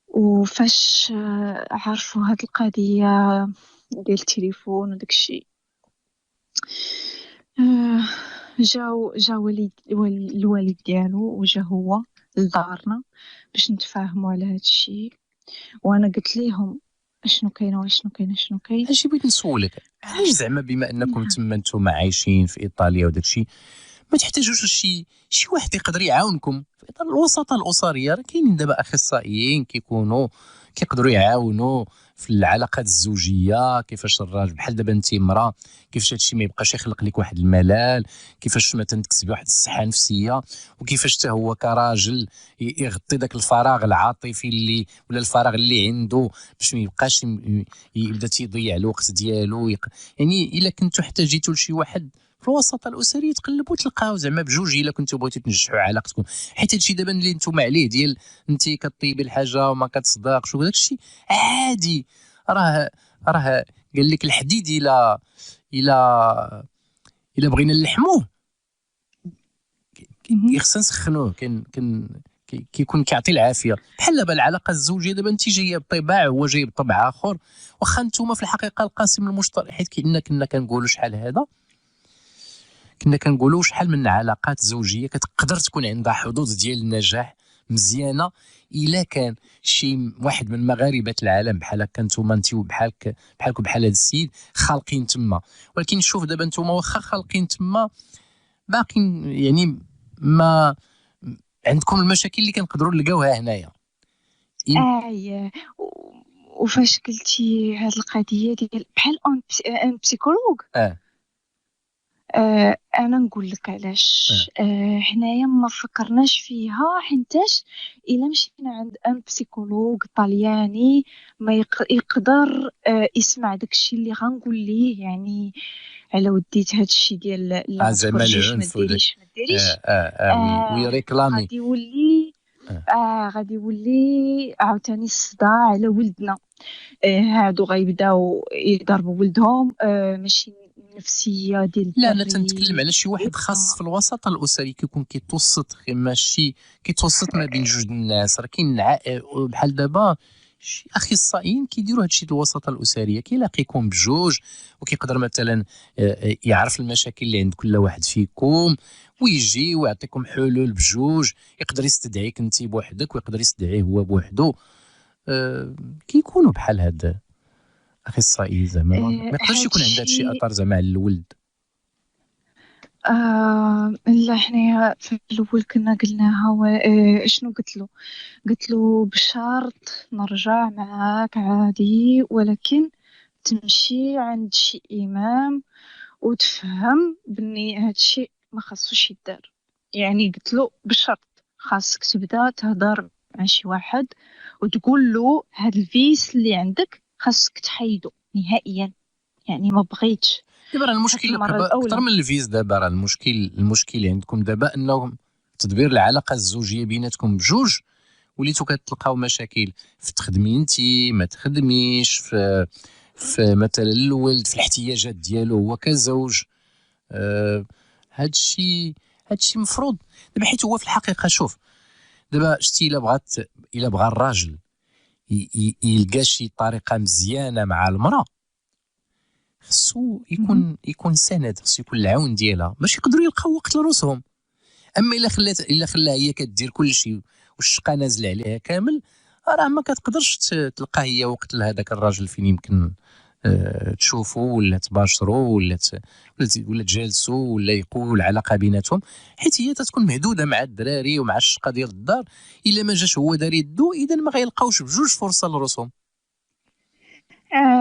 وفاش عرفوا هاد القضية ديال التليفون وداكشي، جا الوالد ديالو وجا هو لدارنا باش نتفاهموا على هادشي. وانا قلت لهم اشنو كاين واشنو كاين اشنو كاين. اجي بغيت نسولك، علاش زعما بما انكم تما نتوما عايشين في ايطاليا وداكشي ما تحتاجوش شي واحد يقدر يعاونكم في اطار الوساطه الاسريه. راه كاينين دابا اخصائيين كيكونوا كيقدروا يعاونوا في العلاقات الزوجيه، كيفاش الراجل بحال دابا انت امراه كيفاش هادشي ما يبقاش يخلق لك واحد الملل، كيفاش مثلا تكسبي واحد الصحه نفسيه، وكيفاش حتى هو كراجل يغطي داك الفراغ العاطفي اللي ولا الفراغ اللي عنده باش ما يبقاش يبدا تيضيع الوقت ديالو يعني الا كنتو احتاجيتوا لشي واحد في الوساطه الاسريه تقلبوا تلقاو زعما بجوج الا كنتو بغيتوا تنجحوا علاقتكم. حيت هادشي دابا اللي نتوما عليه ديال انت كطيبي الحاجه وما كتصدقش وداك الشيء عادي. راه قال لك الحديد الى بغينا نلحموه خصنا نسخنوه. كيكون كيعطي العافيه. بحال دابا العلاقه الزوجيه دابا انت جايه بطباع هو جاي بطبع اخر، واخا نتوما في الحقيقه القاسم المشترك، حيت كنا كنقولوا شحال هذا كنا كنقولوا شحال من علاقات زوجيه كتقدر تكون عندها حظوظ ديال النجاح مزيانه الا كان شي واحد من مغاربه العالم بحال هكا نتوما انتو بحالكم بحال هذا السيد خالقين تما. ولكن شوف دابا نتوما واخا خالقين تما باقي يعني ما عندكم المشاكل اللي كنقدروا نلقاوها هنايا. وفاش قلتي هاد القضيه ديال بحال ان بسيكولوج، انا نقول لك علاش. حنايا ما فكرناش فيها، حيتاش الا مشينا عند ان بسيكولوج طلياني ما يقدر يسمع داكشي اللي غنقول ليه، يعني على وديت هادشي ديال لا زعما العنف ما ديريش ويريكلامي غادي يولي عاوتاني الصداع على ولدنا. هادو غيبداو يضربوا ولدهم، ماشي نفسيه ديال لا انا تنتكلم على شي واحد خاص في الوساطه الاسري كيكون كيتوسط ماشي كيتوسط ما بين جوج الناس. راه كاين بحال دابا شي اخصائيين كيديروا هادشي الوساطه الاسريه، كيلاقيكم بجوج وكيقدر مثلا يعرف المشاكل اللي عند كل واحد فيكم ويجي ويعطيكم حلول بجوج. يقدر يستدعيك انت بوحدك ويقدر يستدعيه هو بوحده. كيكونوا بحال هاد اخصائي زعما ما يقدرش يكون عنده هادشي اثر زعما على الولد. لا حنايا في الاول كنا قلناها شنو قلت له بشرط نرجع معاك عادي، ولكن تمشي عند شي امام وتفهم بني هادشي ما خاصوش يدار. يعني قلت له بشرط خاصك تبدا تهضر مع شي واحد وتقول له هاد الفيس اللي عندك خاصك تحيدو نهائيا، يعني ما بغيتش. دابا راه المشكل اكثر من الفيز. دابا راه المشكل عندكم دابا انه تدبير العلاقه الزوجيه بيناتكم بجوج وليتو كتلقاو مشاكل في تخدمي انت ما تخدميش، في مثلا الولد في الاحتياجات ديالو هو كزوج. هادشي مفروض دابا، حيت هو في الحقيقه شوف دابا شتي الا بغى الراجل يلقى شي طريقه مزيانه مع المراه خصو يكون سند، خصو يكون العون ديالها باش يقدروا يلقاو وقت لروسهم. اما الا خلاها هي كدير كل شيء والشقه نازل عليها كامل، راه ما كتقدرش تلقى هي وقت لهذاك الراجل فين يمكن تشوفوا ولا تباشروا ولا تجالسوا ولا يقووا العلاقه بيناتهم، حيت هي تتكون مهدوده مع الدراري ومع الشقه ديال الدار. الا ما جاش هو دار يدو اذا ما غيلقاوش بجوج فرصه لروسهم.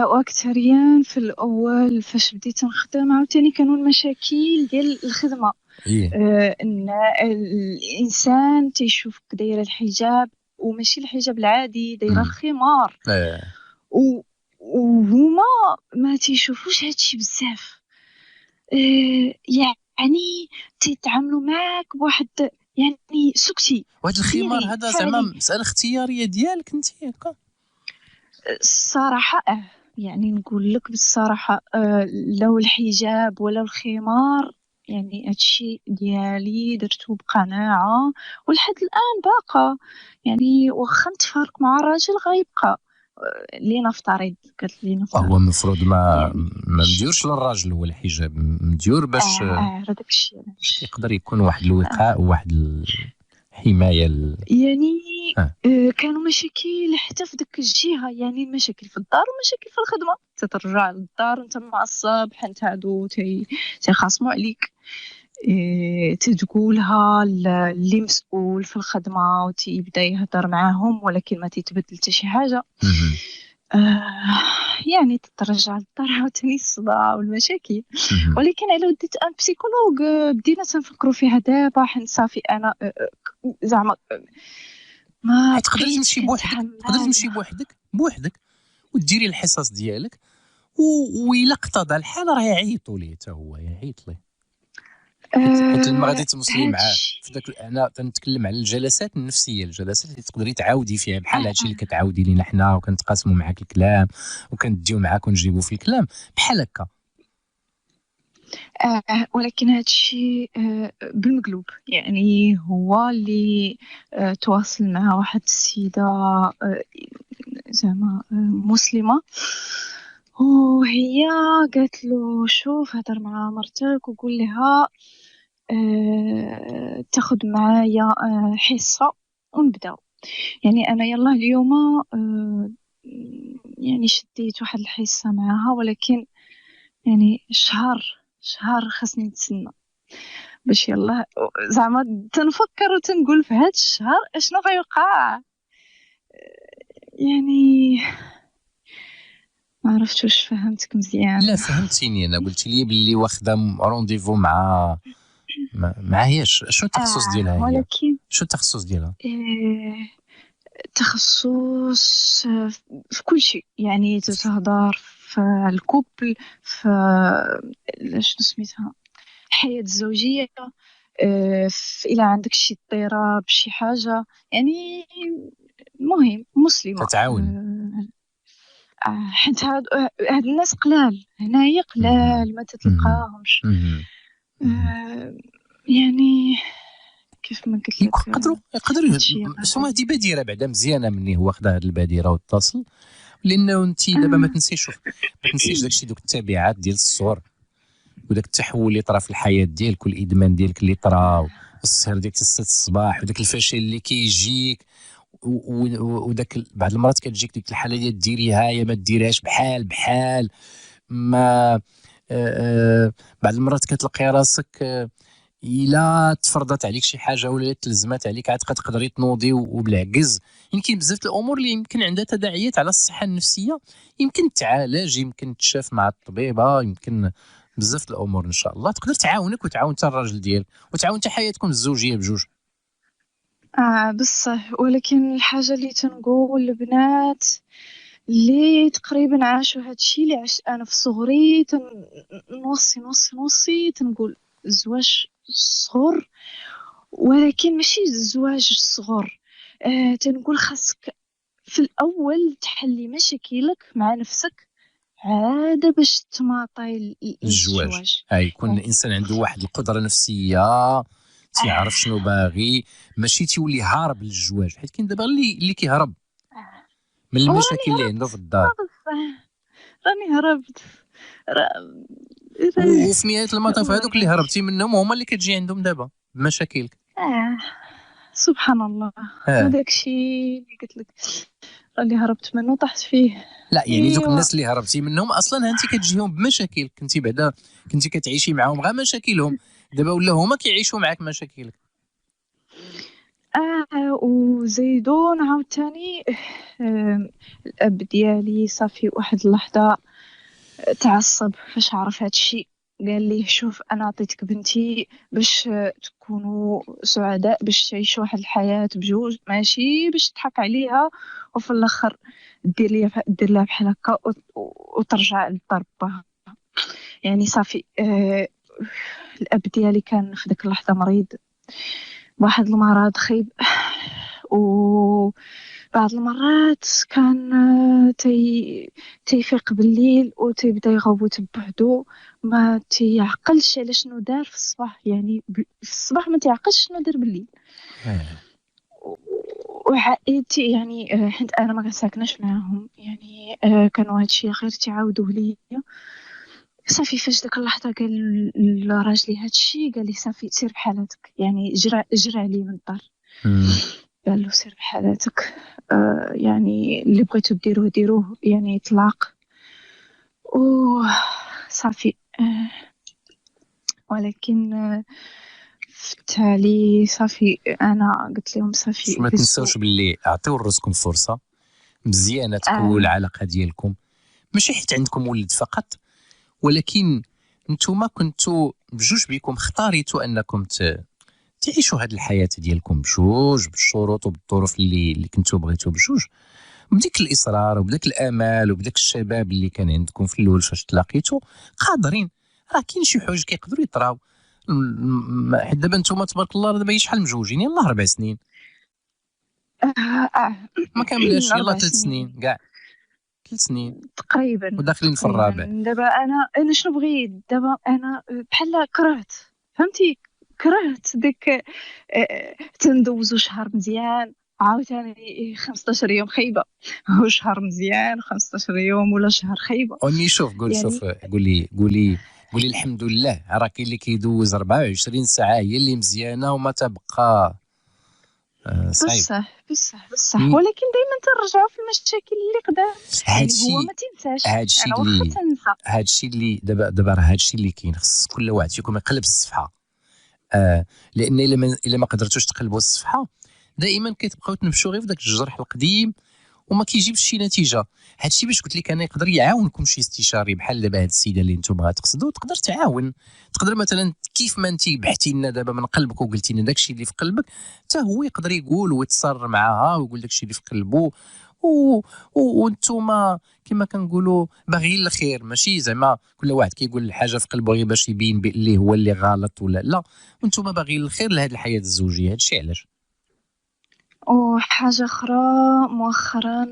واكثريا في الاول فاش بديت نخدم عاوتاني كانوا المشاكل ديال الخدمه. ان الانسان تيشوفك دايره الحجاب وماشي الحجاب العادي، دايره الخمار. وهما ما تيشوفوش هادشي بزاف. يعني تيتعاملوا معاك بواحد يعني سكتي. وهاد الخمار هذا زعما مساله اختياريه ديالك انت هكا؟ الصراحه يعني نقول لك بالصراحه، لو الحجاب ولا الخمار يعني هادشي ديالي درتو بقناعه ولحد الان باقا. يعني واخا نتفارق مع الراجل غيبقى اللي نفترض قالت لي هو المفروض ما مديورش للراجل هو الحجاب مديور باش هذاك الشيء يقدر يكون واحد الوقاء وواحد الحمايه يعني كانوا مشاكل حتى في ديك الجهه، يعني مشاكل في الدار ومشاكل في الخدمه. تترجع للدار انت معصب حيت هادو تيخاصموا عليك. تتقولها اللي مسؤول في الخدمة وتيبدا يهضر معاهم، ولكن ما تيتبدل حتى شي حاجة. مهم. يعني تترجع للدار عاوتاني الصداع والمشاكل. مهم. ولكن على وديت ان بسيكولوج بدينا تنفكروا فيها دابا، حيت صافي انا زعما ما حيت تقدري بقيتش تمشي بوحدك، تقدري كنتحمل. تمشي بوحدك وديري الحصص ديالك، وإلا اقتضى الحال راه يعيطوا ليه حتى هو يعيط ليه. حيت لما غادي تمسلي معاه هادشي في داك، انا تنتكلم على الجلسات النفسيه، الجلسات اللي تقدري تعاودي فيها بحال آه هادشي اللي آه. كتعاودي لينا حنا وكنتقاسموا معاك الكلام وكنديو معاك ونجيبوا في الكلام بحال هكا. ولكن هادشي بالمقلوب، يعني هو اللي تواصل مع واحد السيدة زعما مسلمة، وهي قالت له شوف هضر مع مرتك وقول لها تاخد معايا حصة ونبداو. يعني انا يلا اليوم يعني شديت واحد الحصة معاها، ولكن يعني شهر خاصني نتسنى باش يلا زعما تنفكر وتنقول في هاد الشهر اشنو غيوقع. يعني ما عرفتش واش فهمتك مزيان. لا فهمتيني، انا قلت لي باللي واخده رونديفو مع هي شنو التخصص ديالها هي؟ ولكن شنو التخصص ديالها؟ تخصص في كل شيء، يعني تهضر في الكوبل، في شنو سميتها الحياة الزوجية، إلا عندك شي اضطراب شي حاجة، يعني المهم مسلمة. تتعاون. حيت هاد الناس قلال هنايا، قلال ما مهم. تتلقاهمش. مهم. يعني كيف ما قلت لك يقدروا هادشي سما غير. هذه باديره بعدا مزيانه مني هو واخد هذه البادره واتصل، لانه انت دابا ما تنسيش، شوف ما تنسيش داكشي، دوك التبعات ديال الصغر وداك التحول اللي طرا في الحياه ديالك والادمان ديالك اللي طرا والسهر ديك 6 الصباح وداك الفشل اللي كيجيك وداك بعض المرات كتجيك ديك الحاله ديال ديريها يا ما ديرهاش، بحال ما بعض المرات كتلقي راسك الا تفرضت عليك شي حاجه ولا تلزمات عليك عاد تقدري تنوضي وبالعكز. يمكن بزاف الامور اللي يمكن عندها تداعيات على الصحه النفسيه، يمكن تعالج، يمكن تشاف مع الطبيبه، يمكن بزاف الامور ان شاء الله تقدر تعاونك وتعاون حتى الراجل ديالك وتعاون حتى حياتكم الزوجيه بجوج. بصح ولكن الحاجة اللي تنقول البنات اللي تقريبا عاشوا هادشي اللي عشت انا في صغري، نوصي تنقول الزواج صغر، ولكن ماشي الزواج الصغر. تنقول خاصك في الاول تحلي مشاكلك مع نفسك عاد باش تماطي الزواج للزواج. يكون يعني الانسان عنده واحد القدره نفسيه، تيعرف شنو باغي، ماشي تيولي هارب للزواج، حيت كاين دابا اللي كيهرب من وراني المشاكل اللي عنده هربت في الدار. راني هربت را- وفي نهايه المطاف هذوك اللي هربتي منهم هما اللي كتجي عندهم دابا بمشاكلك. آه سبحان الله. اه هذاك الشيء اللي قلت لك اللي هربت منه طحت فيه. لا يعني دوك ايوا الناس اللي هربتي منهم اصلا انت كتجيهم بمشاكل، كنتي بعدا كنتي كتعيشي معاهم غير مشاكلهم، دابا ولا هما كيعيشوا معاك مشاكلك. وزيدون عاوتاني الاب ديالي صافي واحد اللحظه تعصب فاش عرف هاد الشيء، قال لي شوف انا عطيتك بنتي باش تكونوا سعداء، باش تعيشوا واحد الحياه بجوج، ماشي باش تضحك عليها وفي الاخر دير لها بحال هكا وترجع لضربها. يعني صافي الاب ديالي كان في ديك اللحظه مريض بواحد المرض خيب، وبعض المرات كان تيفيق بالليل وتيبدا يغوت بوحدو، ما تيعقلش على شنو دار في الصباح، يعني في الصباح ما تيعقلش شنو دار بالليل. وعائلتي يعني حيت انا ما ساكناش معاهم، يعني كانوا هادشي غير تعاودوه ليا. صافي فاش داك اللحظه قال لراجلي هادشي، قال لي صافي سير بحالاتك، يعني جرى عليه من الدار، قال له سير بحالاتك، يعني اللي بغيتو ديروه يعني طلاق. و صافي ولكن في التالي صافي انا قلت لهم صافي ما بسوا. تنساوش باللي اعطيو راسكم فرصه مزيانه تقووا العلاقه ديالكم، ماشي حيت عندكم ولد فقط، ولكن نتوما كنتوا بجوج بيكم اختاريتوا انكم تعيشوا هذه الحياه ديالكم بجوج بالشروط وبالظروف اللي كنتوا بغيتوا بجوج، بديك الاصرار وبداك الامال وبداك الشباب اللي كان عندكم في الاول فاش تلاقيتوا قادرين. راه كاين شي حوايج كيقدروا يطراو، حيت دابا نتوما تبارك الله دابا شحال مجوجين؟ يلاه 4 سنين ما كاملاش، يلاه 3 سنين كاع 3 سنين تقريبا وداخلين في الرابع. دابا انا شنو بغيت دابا، انا بحال كرهت، فهمتي، كرهت ديك تندوزو شهر مزيان عاوتاني 15 يوم خايبه، وشهر مزيان 15 يوم ولا شهر خايبه. وني شوف شوف قولي الحمد لله، راه كاين اللي كيدوز 24 ساعه هي اللي مزيانه وما تبقى صعيب. بصح ولكن دائما تنرجعوا في المشاكل اللي قدام. هادشي هو ما تنساش، هادشي انا واخا تنسى. هادشي اللي دابا راه هادشي اللي كاين، خص كل واحد فيكم يقلب الصفحه، لان الا ما قدرتوش تقلبوا الصفحه دائما كتبقاو تنبشوا غير في داك الجرح القديم وما كيجيبش شي نتيجه. هادشي باش قلت لك انا يقدر يعاونكم شي استشاري بحال دابا هاد السيده اللي نتوما غتقصدوا، تقدر تعاون، تقدر مثلا كيف ما انت بحتي لنا دابا من قلبك وقلتي لنا داكشي اللي في قلبك، حتى هو يقدر يقول ويتصر معاها ويقول داكشي اللي في قلبه، وانتوما كما كنقولوا باغيين الخير، ماشي زعما كل واحد كيقول الحاجه في قلبه غير باش يبين اللي هو اللي غلط ولا لا، وانتوما باغيين الخير لهاد الحياه الزوجيه. هادشي علاش. وحاجة أخرى مؤخرا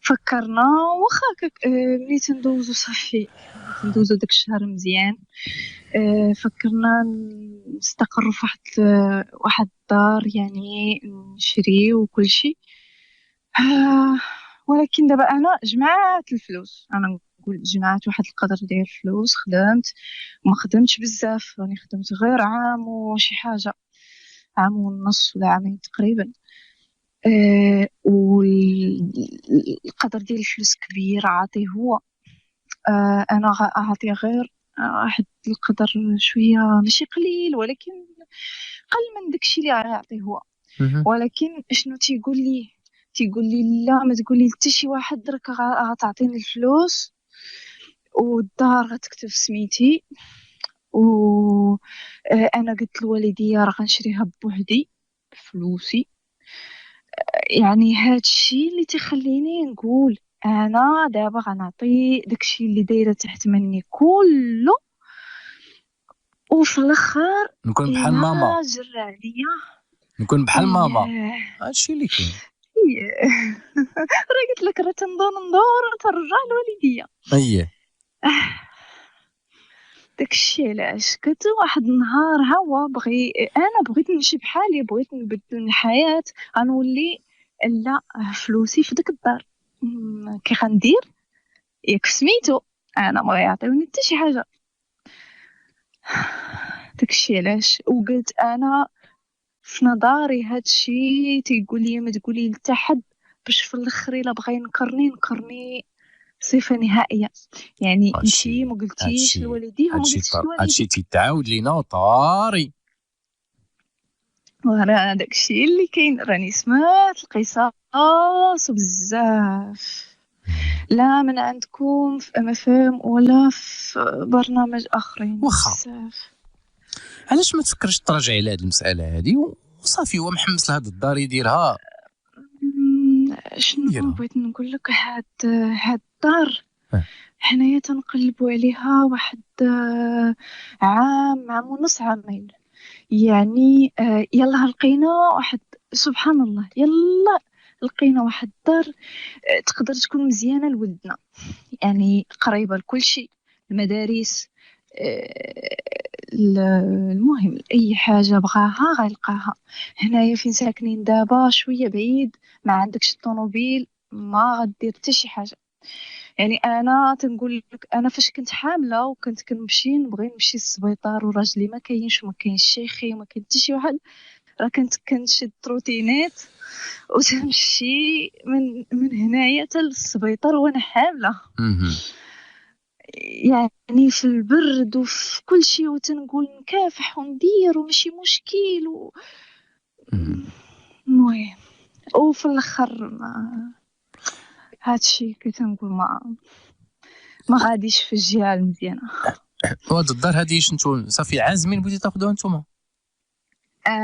فكرنا واخا ملي تندوزو صافي تندوزو داك الشهر مزيان، فكرنا نستقروا في واحد الدار، يعني نشريو وكل شيء. ولكن دابا انا جمعت الفلوس، انا نقول جمعت واحد القدر ديال الفلوس، خدمت وما خدمتش بزاف، راني خدمت غير عام وشي حاجه، عام ونص ولا عامين تقريبا. والقدر ديال الفلوس كبير عاطيه هو، انا عاطيه غير واحد القدر شويه ماشي قليل، ولكن قل من داكشي اللي غيعطيه هو. ولكن شنو تيقول لي لا، ما تقولي حتى شي واحد، راك غتعطيني الفلوس والدار غتكتب سميتي، و انا قلت لوالديا راه غنشريها بوحدي بفلوسي. يعني هادشي اللي تخليني نقول انا دابا غنعطي داكشي اللي دايره تحت مني كله، وفي الاخر نكون بحال ماما، جر عليا نكون بحال ماما. هادشي اللي كاين. راه قلت لك راه ندور ترجع لوالديا. اييه داكشي علاش قلت واحد النهار هوا بغيت نمشي بحالي، بغيت نبدل الحياه، غنولي لا فلوسي في ديك الدار، كي غندير ياك سميتو انا ما يعطيوني حتى شي حاجه. داكشي علاش وقلت انا في نظري هادشي تيقول لي ما تقولي لتا حد، باش في الاخر الا بغا ينكرني صفه نهائيه. يعني انتي ما قلتيش لوالديه وما قلتيش لوالدي، هادشي تيتعاود لينا وطاري. وراه داكشي اللي كاين، راني سمعت القصص بزاف، لا من عندكم في MFM ولا في برنامج اخرين بزاف. علاش ما تفكرش تراجع على هذه المساله هذه وصافي، هو محمس لهاد الدار يديرها. شنو بغيت نقول لك، هاد الدار حنايا تنقلبوا عليها واحد عام ونص، عامين، يعني يلا لقينا واحد، سبحان الله، يلا لقينا واحد الدار تقدر تكون مزيانه لولدنا، يعني قريبه لكل شيء، المدارس، المهم اي حاجه بغاها غيلقاها. هنايا فين ساكنين دابا شويه بعيد، ما عندكش الطوموبيل ما غدير حتى شي حاجه. يعني انا تنقول لك، انا فاش كنت حامله وكنت نبغي نمشي للسبيطار وراجلي ما كاينش وما كاينش شيخي وما كاين حتى شي واحد، راه كنت كنشد تروتينات وتمشي من هنايا حتى للسبيطار وانا حامله. يعني في البرد وفي كل شيء وتنقول نكافح وندير ومشي مشكل المهم وفي الاخر هادشي كتنقول ما غاديش في الجهه المزيانه. وهاد الدار هادي شنتو صافي عازمين بغيتي تاخذوها نتوما؟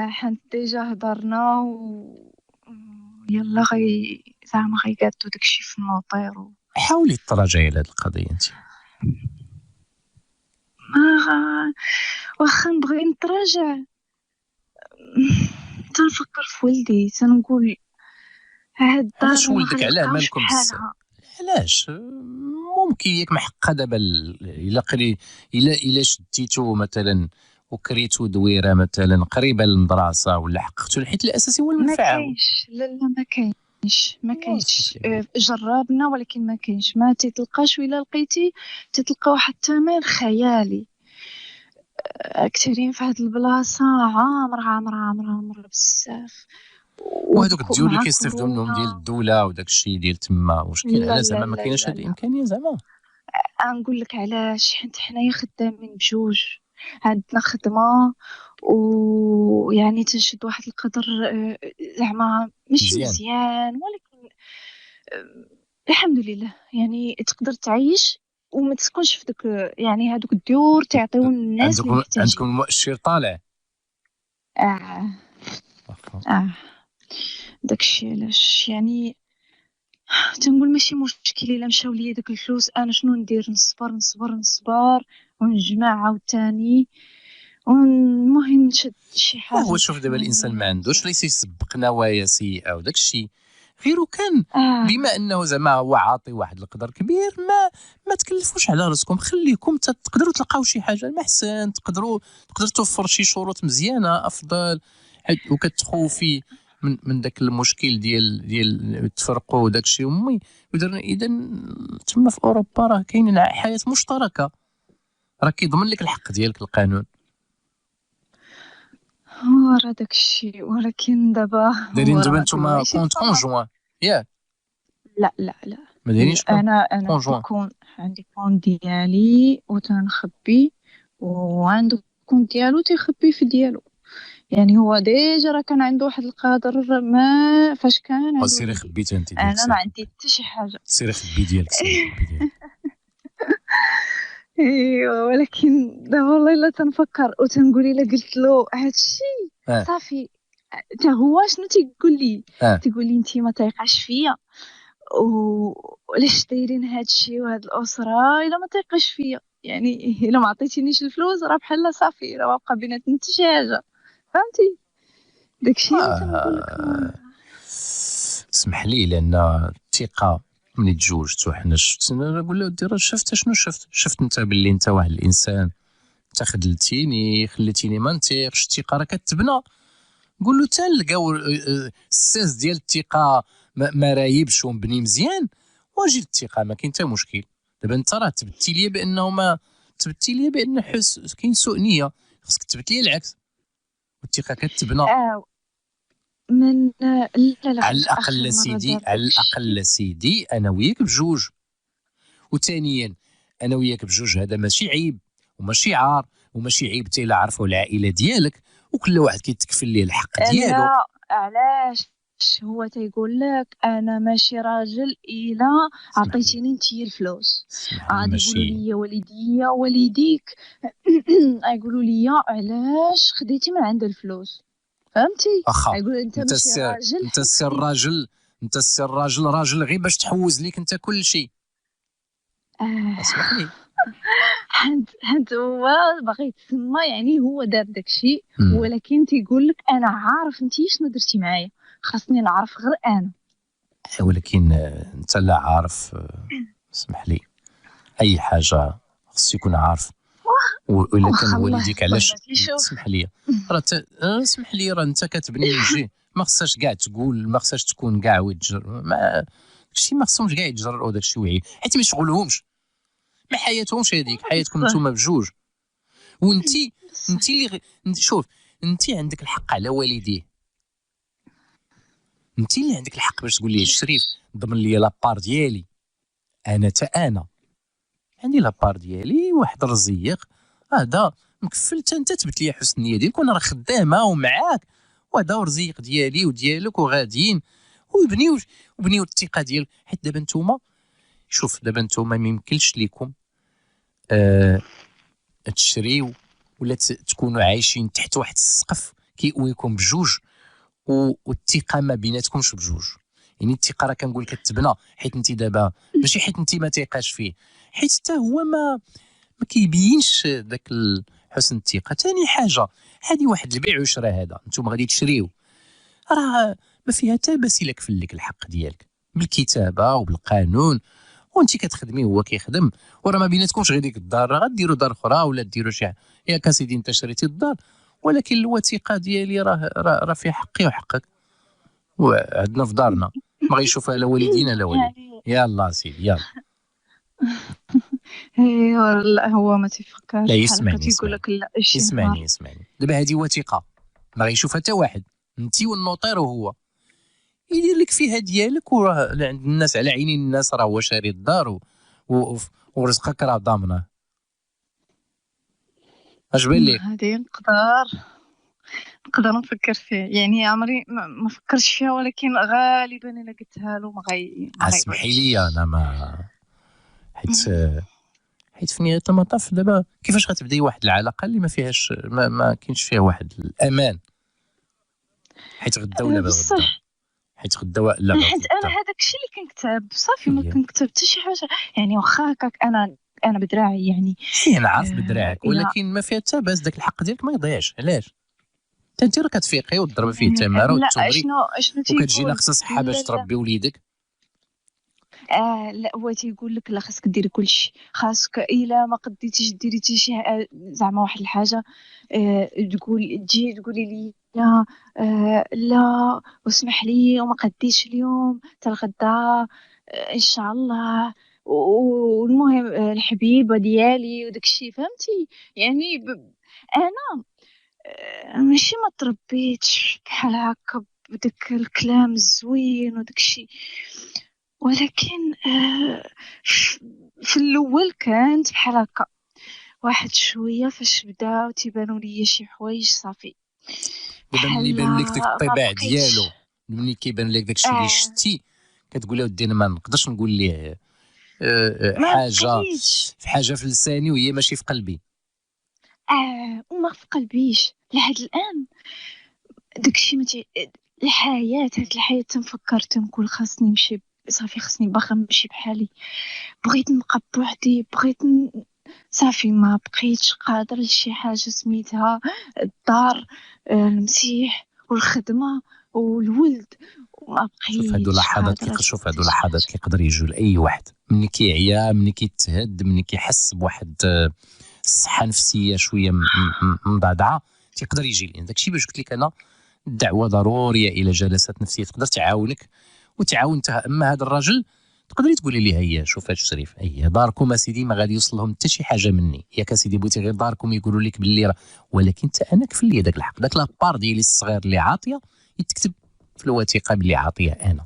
حنا ديجا هضرنا يلا زعما غيقادو داكشي في النوطير حاولي تراجعي على هاد القضيه انت. واخا نبغي نتراجع تنفكر في ولدي تنقول هاد الدار علاش ولدك علاه غنلقاوش مالكم بحالها. علاش ممكن ياك محقه دابا الا شديتو مثلا وكريتو دويره مثلا قريبه للمدرسه ولا حققتو، حيت الاساسي هو ما المنفعه. كاينش لا ما كاينش جربنا ولكن ما كاينش، ما تتلقاش ولا لقيتي تتلقى واحد الثمن خيالي. اكثرين في هاد البلاصه عامر بزاف، وهذوك الديول اللي مع كيستافدوا منهم كورونا. ديال الدوله وداك الشيء ديال تما، واش كاين لا على زعما لا ما لا كايناش لا هذه لا. الامكانيه زعما؟ نقول لك علاش، حيت حنايا خدامين بجوج، عندنا خدمه ويعني تنشد واحد القدر زعما ماشي مزيان ولكن الحمد لله يعني تقدر تعيش وما تسكنش في داك يعني هذوك الديور تعطيو الناس اللي محتاجين. عندكم المؤشر طالع. اه داكشي علاش يعني تنقول ماشي مشكل الا مشاو ليا داك الفلوس انا شنو ندير، نصبر ونجمع عاوتاني والمهم نشد شي حاجه. هو شوف دابا الانسان ما عندوش ليس يسبق نوايا سيئه وداك الشيء، غير كان بما انه زعما هو عاطي واحد القدر كبير ما تكلفوش على راسكم، خليكم تقدروا تلقاو شي حاجه المحسن، تقدر توفر شي شروط مزيانه افضل، وكتخوفي من داك المشكل ديال تفرقوا وداك الشيء. امي اذا تما في اوروبا راه كاين حياه مشتركه، راه كيضمن لك الحق ديالك القانون. راه داكشي ولكن دابا دايرين دابا نتوما كونت كونجوان ياك؟ لا ما دايرينش انا كونجوان. عندي كونت ديالي وتنخبي وعنده كونت ديالو تيخبي في ديالو، يعني هو ديجا راه كان عنده واحد القدر ما فاش كان عنده. سيري خبيتها انت ديالك، انا ما عندي حتى شي حاجه. سيري خبي ديالك. ايوا ولكن دابا والله الا تنفكر وتنقول الا قلت له هادشي صافي حتى هو شنو تيقول لي تيقول لي انت ما تيقاش فيا وعلاش دايرين هادشي وهاد الاسره الا ما تيقاش فيا، يعني الا ما عطيتينيش الفلوس راه بحال صافي راه بقى بيناتنا حتى شي حاجه، فهمتي داكشي اللي تنقول لك. اسمح لي لان الثقه ملي تزوجتو حنا نقول له ودي راه شنو شفت انت باللي انت واحد الانسان، انت خدلتيني خليتيني ما نتيقش، الثقه راه كتبنى. قول له تنلقاو الساس ديال الثقه ما رايبش ومبني مزيان واجي الثقه ما كاين حتى مشكل. دابا انت راه تبتي لي بان كاين سوء نيه، خصك تثبت لي العكس، والثقه كتبنى من لا على الاقل سيدي انا وياك بجوج، وثانيا انا وياك بجوج هذا ماشي عيب وماشي عار وماشي عيب حتى الا عرفوا العائله ديالك وكل واحد كيتكفل ليه الحق ديالو. لا علاش هو تيقول لك انا ماشي راجل الا عطيتيني انت الفلوس، غادي يقولوا لي والديا والديك يقولوا لي علاش خديتي من عند الفلوس، فهمتي؟ يقول انت ماشي راجل، انت السر راجل غير باش تحوز ليك انت كل شيء. اسمح لي حد هو باغي يتسمى يعني هو دار داكشي ولكن تيقول لك انا عارف انت شنو درتي معايا، خاصني نعرف غير انا. ولكن انت لا عارف، اسمح لي اي حاجه خص يكون عارف. وإلا كان والديك علاش اسمح لي راه انت كتبني وجه ما خصهاش كاع تقول، ما خصهاش تكون كاع ويتجر، داكشي ما خصهمش كاع يتجرؤوا داكشي وعي، حيت ما يشغلهمش، ما حياتهمش هذيك، حياتكم نتوما بجوج. وانتي اللي شوف انتي عندك الحق على والديه، انتي اللي عندك الحق باش تقول ليه شريف ضمن لي لابار ديالي انا تا انا، عندي لابار ديالي واحد رزيق هذا مكفل، انت تبت لي حسن النيه ديالك وانا راه خدامه ومعاك، وهذا رزيق ديالي وديالك وغاديين وبنيو الثقه ديال. حيت دابا نتوما شوف، دابا نتوما ما يمكنش ليكم تشريو ولا تكونوا عايشين تحت واحد السقف كيقويكم بجوج والثقه ما بيناتكمش بجوج. يعني الثقه راه كنقول لك تبنى حيت انت دابا ماشي حيت انت ما تيقاش فيه، حيت حتى هو ما كيبينش داك حسن الثقه. ثاني حاجه هذه واحد البيع والشراء، هذا انتم غادي تشريو راه ما فيها حتى باس الا كفل لك الحق ديالك بالكتابه وبالقانون، وانت كتخدمي وهو كيخدم، وراه ما بيناتكمش غير ديك الدار، راه غديروا دار اخرى ولا ديروا شي ياك اسيدي انت شريتي الدار، ولكن الوثيقه ديالي راه فيها حقي وحقك وعندنا في دارنا، ما غيشوفها لا والدينا لا والد. يلا سيدي يلا. لا هو ما تيفكرش لا بحال هكا، تيقول لك لا شي نهار. اسمعني دابا هذه وثيقه ما غيشوفها حتى واحد، انت والنوطير وهو يدير لك فيها ديالك، وراه عند الناس على عينين الناس، راه هو شاري الدار ورزقك راه ضامنه. اش بان لك؟ هذه نقدر نفكر فيه، يعني عمري ما فكرش فيها، ولكن غالبا الا قلتها له ما اسمحي لي انا ما حيت في نهايه المطاف دابا كيفاش غتبداي واحد العلاقه اللي ما فيهاش ما كاينش فيها واحد الامان، حيت غدا ولا غدا، حيت غدا لا حيت انا هذاك الشيء اللي كنكتب صافي، ما كنكتب حتى شي حاجه، يعني واخا هكاك انا بدراعي يعني. انا عارف بدراعك، ولكن ما فيها حتى باس داك الحق ديالك ما يضيعش. علاش انت راه كتفيقي وتضربي فيه التماره وتبري وكتجي ناقصه صحه باش تربي وليدك. لا هو تيقول لك لا خاصك ديري كلشي، خاصك الا ما قديتيش ديري حتى شي زعما واحد الحاجه تجي تقولي لي لا واسمح لي وما قديتش اليوم حتى الغدا ان شاء الله، والمهم الحبيبه ديالي وداكشي فهمتي يعني. انا ماشي ما تربيتش بحال هكا بداك الكلام الزوين وداكشي، ولكن في الاول كانت بحال هكا واحد شويه، فاش بداو تيبانوا لي شي حوايج صافي دابا ملي بان لك داك الطباع ديالو، ملي كيبان لك داكشي اللي شتي كتقولي ودي انا ما نقدرش نقول ليه حاجه في لساني وهي ماشي في قلبي. وما في قلبيش لحد الان داكشي هاد الحياه تنفكر تنقول خاصني نمشي صافي، خاصني باغا نمشي بحالي، بغيت نبقى بوحدي، بغيت صافي ما بقيتش قادر لشي حاجه سميتها الدار المسيح والخدمه والولد، وما بقيتش. شوف هادو لحظات كيقدر يجوا لاي واحد، ملي كيعيا، ملي كيتهد، ملي كيحس بواحد الصحه نفسيه شويه مضعضعه تيقدر يجي لي. داكشي باش قلت لك انا الدعوه ضروريه الى جلسات نفسيه تقدر تعاونك وتعاون اما هذا الراجل تقدري تقولي لي هيا شوف هاد الشريف، هيا داركم اسيدي ما غادي يوصل لهم حتى شي حاجه مني، ياك اسيدي بغيتي غير داركم يقولوا لك باللي راه، ولكن حتى انا كفل لي داك الحق، داك لابار ديالي الصغير اللي عاطيه يتكتب في الوثيقه باللي عاطيه انا،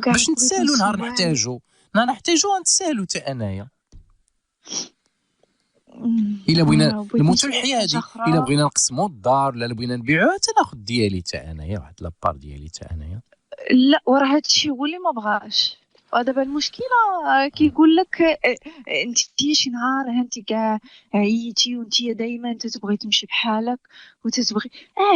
باش نتسالوا نهار نحتاجو نتسالوا حتى انايا. الا بغينا نموتوا الحياه هذه، الا بغينا نقسموا الدار ولا بغينا نبيعوها حتى ناخذ ديالي حتى انايا، واحد لابار ديالي حتى انايا. لا وراه هادشي هو اللي ما بغاش. ودابا المشكله كيقول لك انت شي نهار انت كاع عييتي وانت دائما تتبغي تمشي بحالك وتتبغي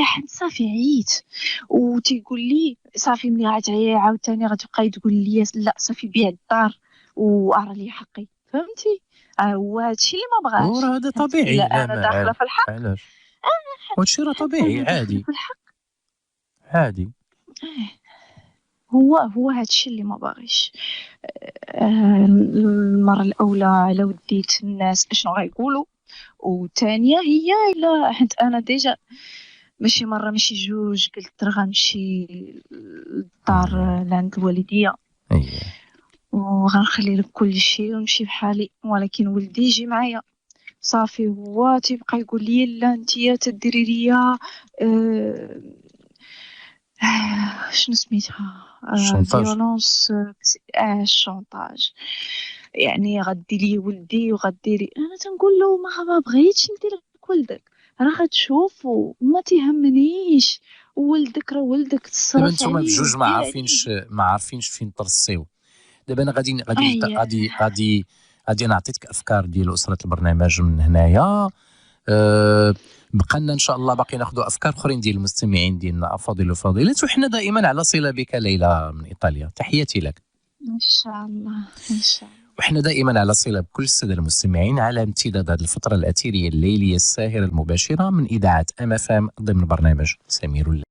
حيت صافي عييت، وتيقول لي صافي ملي غتعيي عاوتاني غتبقاي تقول لي لا صافي بيع الدار وارى لي حقي، فهمتي؟ هو هادشي اللي ما بغاش. وراه هذا طبيعي، انا داخله في الحق. علاش هادشي راه طبيعي عادي في الحق عادي. هو هادشي اللي ما باغيش. المره الاولى على وديت الناس اشنو غيقولوا، وثانيه هي الا حيت انا ديجا ماشي مره ماشي جوج قلت راه غنمشي للدار لعند الوالديه وغنخلي لك كل شيء ونمشي بحالي، ولكن ولدي يجي معايا صافي هو تيبقى يقول لي لا انتيا تديري ليا شنو سميتها فيولونس الشونطاج. يعني غدي لي ولدي وغدي لي، انا تنقول له ما بغيتش ندير لك ولدك، راه غتشوفوا وما تيهمنيش، ولدك راه ولدك دابا تصرف نتوما عليه بجوج ودير عليه. ما عارفينش فين ترصيو. دابا انا هي غادي نعطيك افكار ديال اسره البرنامج من هنايا. بقى لنا ان شاء الله باقي ناخذوا افكار اخرين ديال المستمعين ديالنا افاضل وفاضلات، وحنا دائما على صله بك ليلى من ايطاليا، تحياتي لك. ان شاء الله ان شاء الله. وحنا دائما على صله بكل الساده المستمعين على امتداد هذه الفتره الاثيريه الليليه الساهره المباشره من اذاعه ام اف ام ضمن برنامج سمير الليل.